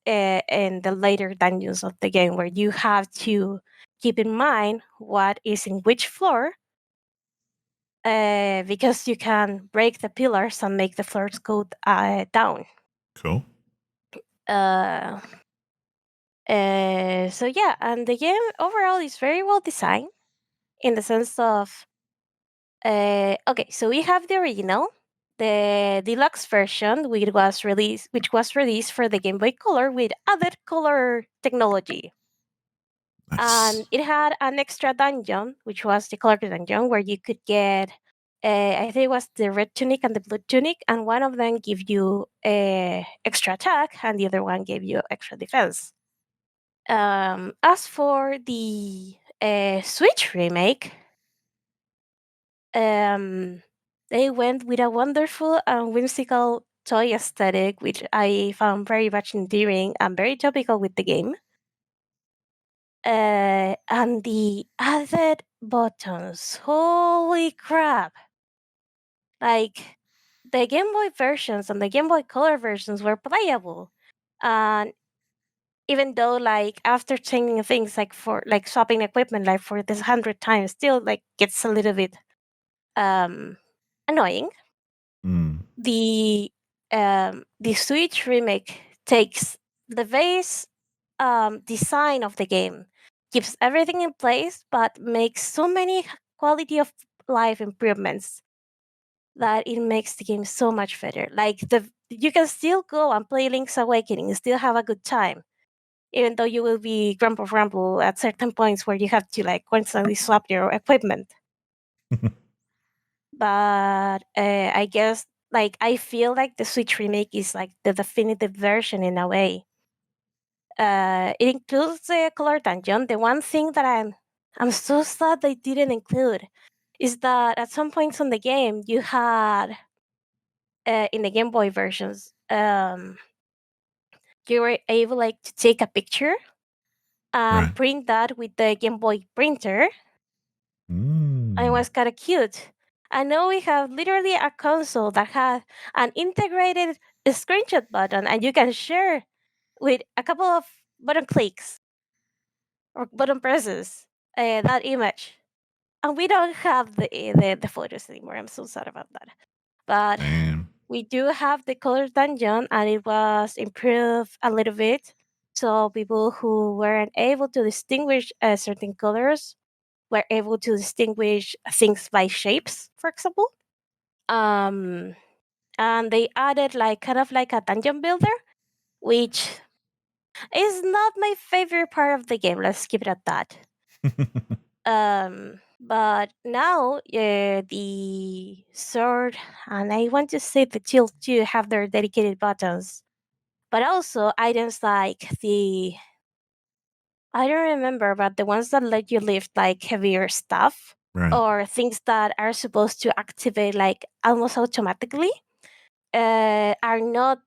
in the later dungeons of the game where you have to keep in mind what is in which floor, because you can break the pillars and make the floors go down. Cool. Uh, so yeah, and the game overall is very well designed in the sense of okay, so we have the original, the deluxe version, which was released for the Game Boy Color with added color technology. Nice. And it had an extra dungeon, which was the color dungeon, where you could get, I think it was the red tunic and the blue tunic, and one of them give you extra attack, and the other one gave you extra defense. As for the Switch remake, um, they went with a wonderful and whimsical toy aesthetic, which I found very much endearing and very topical with the game. And the added buttons, holy crap! Like the Game Boy versions and the Game Boy Color versions were playable, and even though like after changing things like for like swapping equipment like for this 100 times, still like gets a little bit um annoying. Mm. The Switch remake takes the base design of the game, keeps everything in place, but makes so many quality of life improvements that it makes the game so much better. Like you can still go and play Link's Awakening and still have a good time, even though you will be grumble at certain points where you have to like constantly swap your equipment. But I guess like I feel like the Switch remake is like the definitive version in a way. It includes the color dungeon. The one thing that I'm so sad they didn't include is that at some points in the game you had in the Game Boy versions, you were able like to take a picture and Right. print that with the Game Boy printer, and it was kind of cute. I know we have literally a console that has an integrated screenshot button, and you can share with a couple of button clicks or button presses that image. And we don't have the photos anymore. I'm so sad about that. But Damn. we do have the color dungeon, and it was improved a little bit. So people who weren't able to distinguish certain colors were able to distinguish things by shapes, for example. Um, and they added like kind of like a dungeon builder, which is not my favorite part of the game. Let's keep it at that. But now the sword and I want to say the shield too have their dedicated buttons, but also items like the I don't remember, but the ones that let you lift like heavier stuff Right. or things that are supposed to activate like almost automatically are not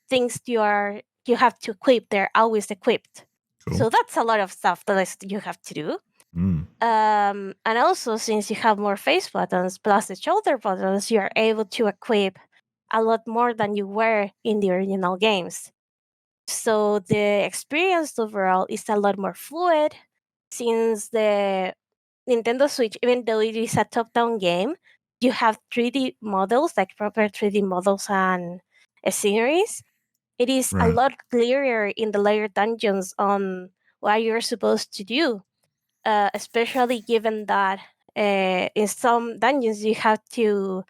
things you have to equip. They're always equipped. Cool. So that's a lot of stuff you have to do. Mm. And also, since you have more face buttons plus the shoulder buttons, you are able to equip a lot more than you were in the original games. So the experience overall is a lot more fluid since the Nintendo Switch, even though it is a top down game, you have 3D models, like proper 3D models and sceneries. It is a Right. lot clearer in the layer dungeons on what you're supposed to do, especially given that in some dungeons you have to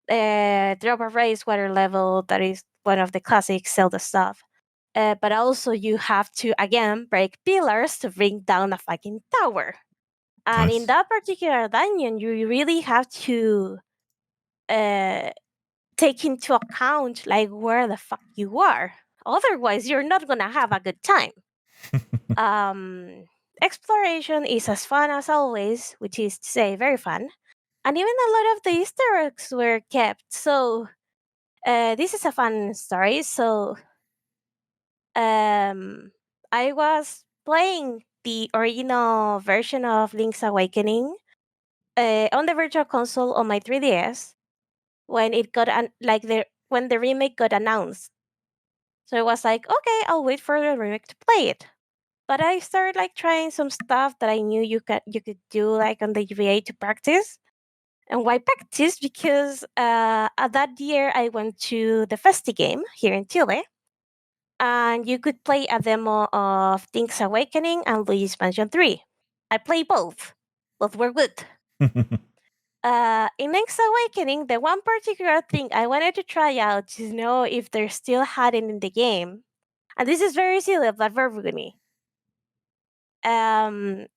drop a raise water level. That is one of the classic Zelda stuff. But also you have to again break pillars to bring down a fucking tower. And in Nice. that particular dungeon, you really have to uh, take into account like where the fuck you are. Otherwise, you're not gonna have a good time. Um, Exploration is as fun as always, which is to say, very fun. And even a lot of the Easter eggs were kept. So this is a fun story. So I was playing the original version of Link's Awakening on the Virtual Console on my 3DS when it got when the remake got announced. So I was like, okay, I'll wait for the remake to play it. But I started like trying some stuff that I knew you could do like on the GBA to practice. And why practice? Because that year I went to the Festi game here in Chile, and you could play a demo of Link's Awakening and Luigi's Mansion 3. I played both. Both were good. In Link's Awakening, the one particular thing I wanted to try out to know if they still had it in the game, and this is very silly, but bear with me. In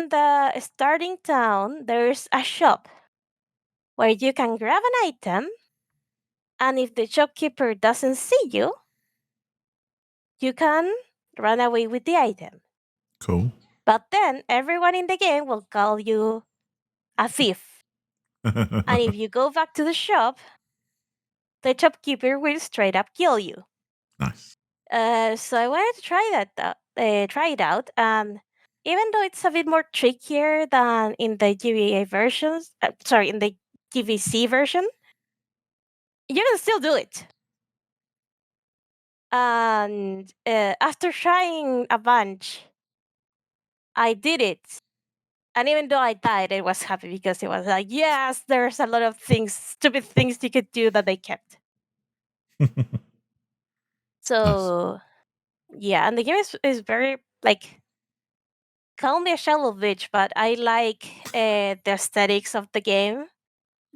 the starting town, there's a shop where you can grab an item, and if the shopkeeper doesn't see you, you can run away with the item. Cool. But then everyone in the game will call you a thief. And if you go back to the shop, the shopkeeper will straight up kill you. Nice. So I wanted to try it out. And even though it's a bit more trickier than in the GBA versions, in the GVC version, you can still do it. And after trying a bunch, I did it. And even though I died, I was happy because it was like, yes, there's a lot of things, stupid things you could do that they kept. So yeah, and the game is very like call me a shallow bitch, but I like the aesthetics of the game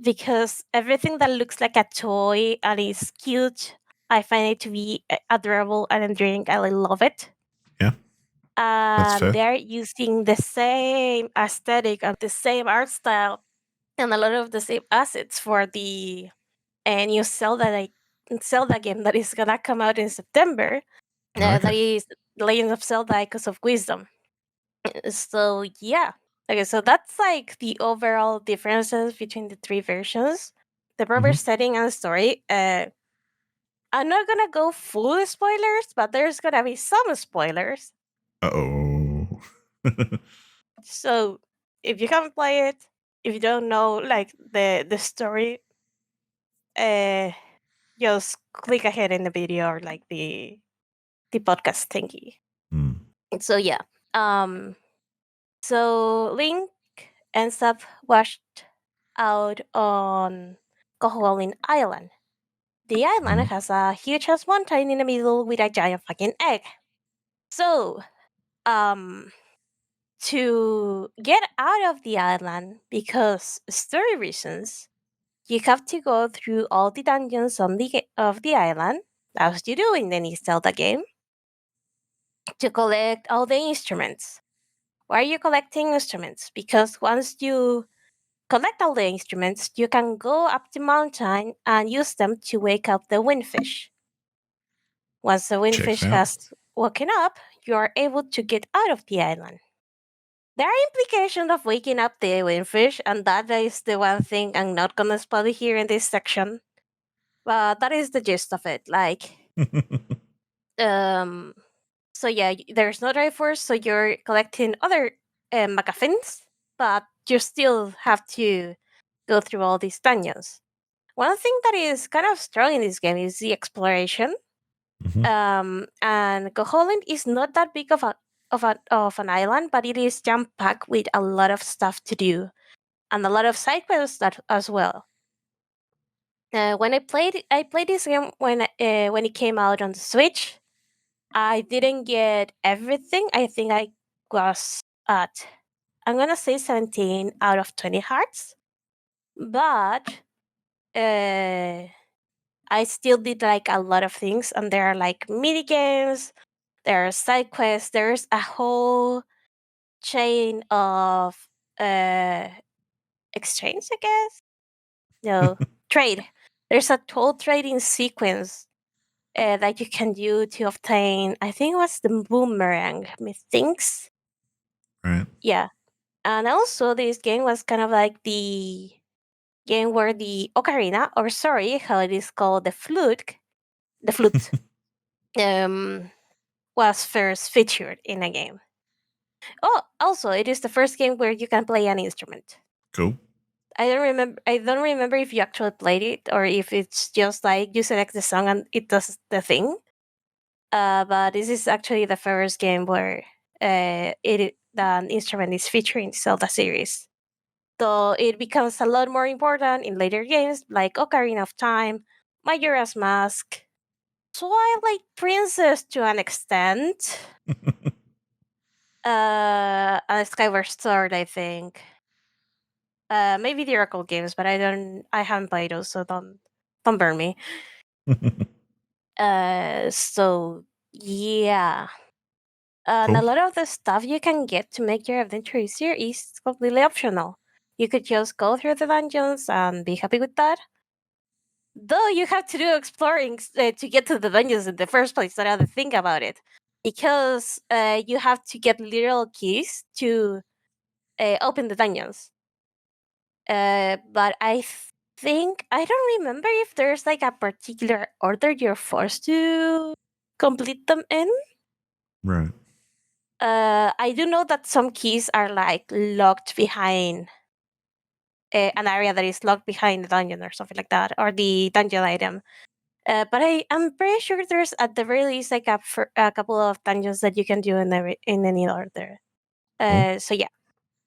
because everything that looks like a toy and is cute I find it to be adorable and endearing. I love it. Yeah, that's fair. They're using the same aesthetic and the same art style and a lot of the same assets for the new Zelda game that is gonna come out in September. That Okay. is Legend of Zelda: Echoes of Wisdom. So yeah, okay. So that's like the overall differences between the three versions. The proper Mhm. setting and story. I'm not gonna go full spoilers, but there's gonna be some spoilers. Uh-oh. So if you haven't played it, if you don't know like the story, uh, just click ahead in the video or like the podcast thingy. Mm. So yeah, um, so Link ends up washed out on Koholin Island. The island Mhm. has a huge ass mountain in the middle with a giant fucking egg. So, um, to get out of the island, because story reasons, you have to go through all the dungeons on of the island, as you do in any Zelda game, to collect all the instruments. Why are you collecting instruments? Because once you collect all the instruments, you can go up the mountain and use them to wake up the windfish. Once the Checks windfish out. has woken up, you are able to get out of the island. There are implications of waking up the windfish, and that is the one thing I'm not gonna spoil here in this section. But that is the gist of it. Like, um, so yeah, there's no drive force, so you're collecting other MacGuffins, but you still have to go through all these dungeons. One thing that is kind of strong in this game is the exploration. Mhm. And Koholint is not that big of an island, but it is jam packed with a lot of stuff to do and a lot of side quests that as well. When I played this game when it came out on the Switch. I didn't get everything. I think I was at, I'm gonna say 17 out of 20 hearts, but I still did like a lot of things, and there are like mini games, there are side quests, there's a whole chain of uh exchange, I guess. No, trade. There's a whole trading sequence that you can do to obtain. I think it was the boomerang, methinks. Right. Yeah, and also this game was kind of like the game where the ocarina, or sorry, how it is called, the flute, um, was first featured in a game. Oh, also, it is the first game where you can play an instrument. Cool. I don't remember. I don't remember if you actually played it or if it's just like you select the song and it does the thing. But this is actually the first game where the instrument is featured in the Zelda series. Though it becomes a lot more important in later games like Ocarina of Time, Majora's Mask, Twilight Princess to an extent, and Skyward Sword, I think. Maybe the Oracle games, but I haven't played those, so don't burn me. So yeah. And a Cool. lot of the stuff you can get to make your adventure easier is completely optional. You could just go through the dungeons and be happy with that. Though you have to do exploring to get to the dungeons in the first place. That's another thing about it, because you have to get literal keys to open the dungeons. But think I don't remember if there's like a particular order you're forced to complete them in. Right. I do know that some keys are like locked behind an area that is locked behind the dungeon or something like that, or the dungeon item. But I'm pretty sure there's at the very least like a couple of dungeons that you can do in any order. Cool. So yeah,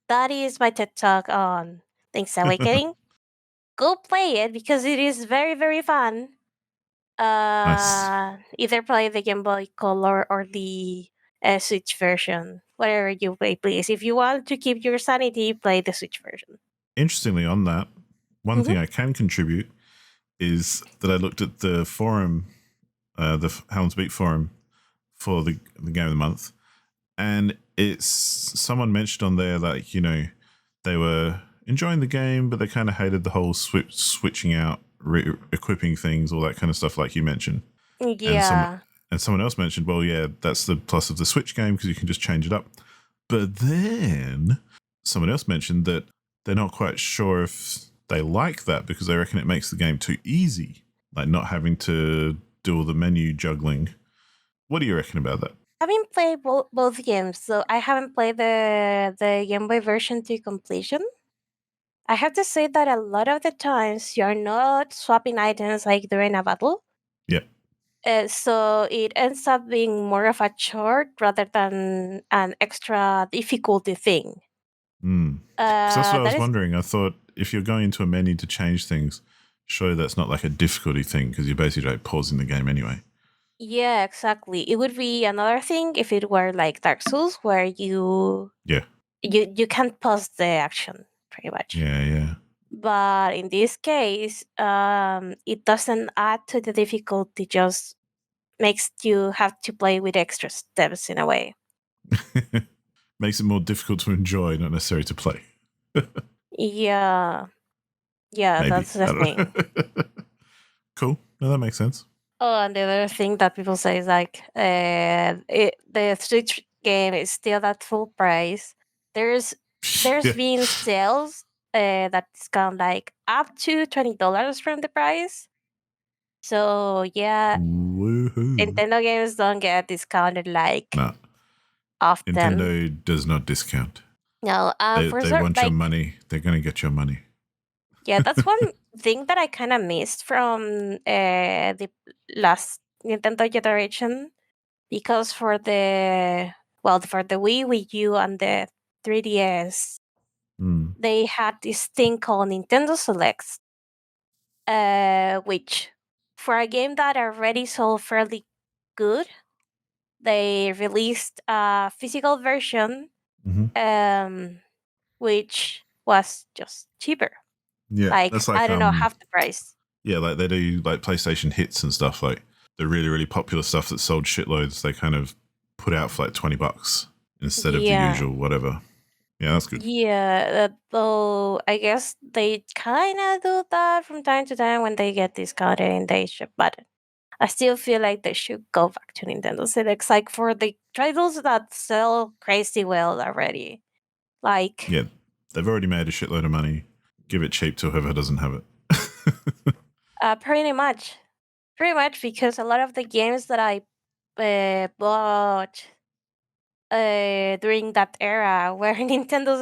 that is my TED talk on Link's Awakening. Go play it because it is very very fun. Nice. Either play the Game Boy Color or the Switch version, whatever you play, please. If you want to keep your sanity, play the Switch version. Interestingly, on that, one Hmm. thing I can contribute is that I looked at the forum the Helm's Beat forum for the game of the month, and it's someone mentioned on there like, you know, they were enjoying the game, but they kind of hated the whole switching out, equipping things, all that kind of stuff, like you mentioned. Yeah. And someone else mentioned, well, yeah, that's the plus of the Switch game because you can just change it up. But then someone else mentioned that they're not quite sure if they like that because they reckon it makes the game too easy, like not having to do all the menu juggling. What do you reckon about that? I haven't played both games, so I haven't played the Game Boy version to completion. I have to say that a lot of the times you're not swapping items like during a battle. Yeah. So it ends up being more of a chore rather than an extra difficulty thing. Because that's what I That was is, wondering. I thought if you're going into a menu to change things, surely that's not like a difficulty thing because you're basically like pausing the game anyway. yeah, exactly. It would be another thing if it were like Dark Souls, where Yeah. you can't pause the action pretty much. Yeah, yeah. But in this case, it doesn't add to the difficulty; just makes you have to play with extra steps in a way. Makes it more difficult to enjoy, not necessarily to play. Yeah, yeah, Maybe. that's the I don't thing. know. Cool. No, that makes sense. Oh, and the other thing that people say is like, the Switch game is still at full price. There's Yeah. been sales that discount like up to $20 from the price. So yeah, Woohoo. Nintendo games don't get discounted like No, often. Nintendo does not discount. No, for They certain, want your money. They're going to get your money. yeah, that's one thing that I kind of missed from the last Nintendo generation, because for the Wii U, and the 3DS, Mm. they had this thing called Nintendo Selects, which for a game that already sold fairly good, they released a physical version, Hmm. which was just cheaper. Yeah, Like, that's I like don't know, half the price. yeah, like they do like PlayStation hits and stuff, like the really really popular stuff that sold shitloads. They kind of put out for like $20 instead of the Yeah. usual whatever. Yeah, that's good. Yeah, though I guess they kind of do that from time to time when they get discounted in the shop, but I still feel like they should go back to Nintendo Selects, like for the titles that sell crazy well already. Like, Yeah, they've already made a shitload of money. Give it cheap to whoever doesn't have it. pretty much. Pretty much, because a lot of the games that I bought during that era were Nintendo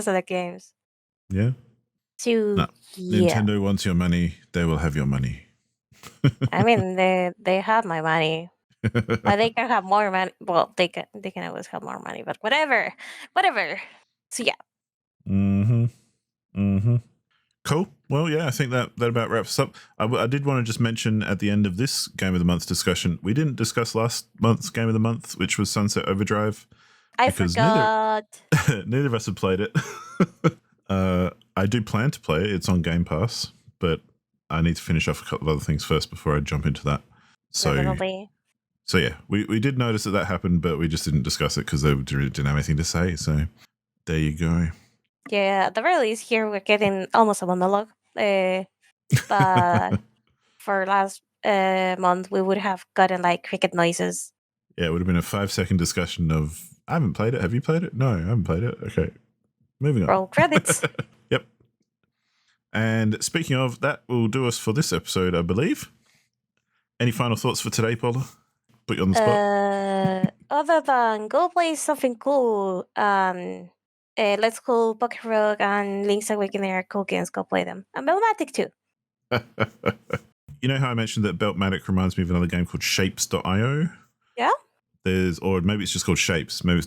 Select games. Yeah. So, No, yeah. Nintendo wants your money. They will have your money. I mean, they have my money. They can have more money. Well, they can always have more money, but whatever, whatever. So yeah, Mm-hmm. Mm-hmm. Cool. Well, yeah, I think that about wraps us up. I did want to just mention at the end of this Game of the Month discussion, we didn't discuss last month's Game of the Month, which was Sunset Overdrive, I because neither forgot. neither of us have played it. I do plan to play it. It's on Game Pass, but I need to finish off a couple of other things first before I jump into that. Definitely. So yeah, we did notice that happened, but we just didn't discuss it because they didn't have anything to say. So there you go. Yeah, at the very least, here we're getting almost a monologue. But for last month, we would have gotten like cricket noises. Yeah, it would have been a 5-second discussion of, I haven't played it. Have you played it? No, I haven't played it. Okay, moving on. Roll credits. Yep. And speaking of, that will do us for this episode, I believe. Any final thoughts for today, Paula? Put you on the spot. Other than go play something cool, Let's Go, Pocket Rock, and Link's Awakening are cool games. Go play them. And Melmatic too. You know how I mentioned that Beltmatic reminds me of another game called Shapes.io? Yeah? Or maybe it's just called Shapes. Maybe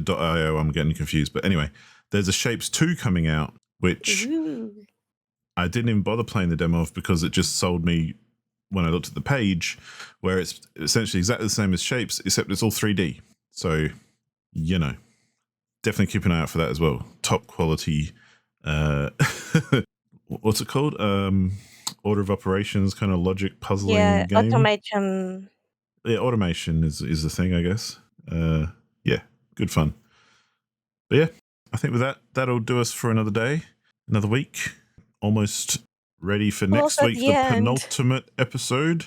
the .io, I'm getting confused. But anyway, there's a Shapes 2 coming out, which Ooh. I didn't even bother playing the demo of because it just sold me when I looked at the page, where it's essentially exactly the same as Shapes, except it's all 3D. So, you know, definitely keep an eye out for that as well. Top quality, what's it called? order of operations kind of logic puzzling Yeah, game. automation. Yeah, automation is the thing, I guess. Yeah, good fun. But yeah, I think with that'll do us for another day, another week. Almost ready for next at week, the the end. penultimate episode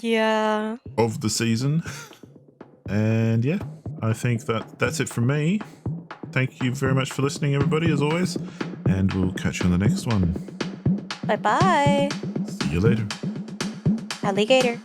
Yeah. of the season. And yeah, I think that's it from me. Thank you very much for listening, everybody, as always. And we'll catch you on the next one. Bye-bye. See you later. Alligator.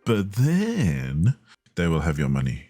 But then they will have your money.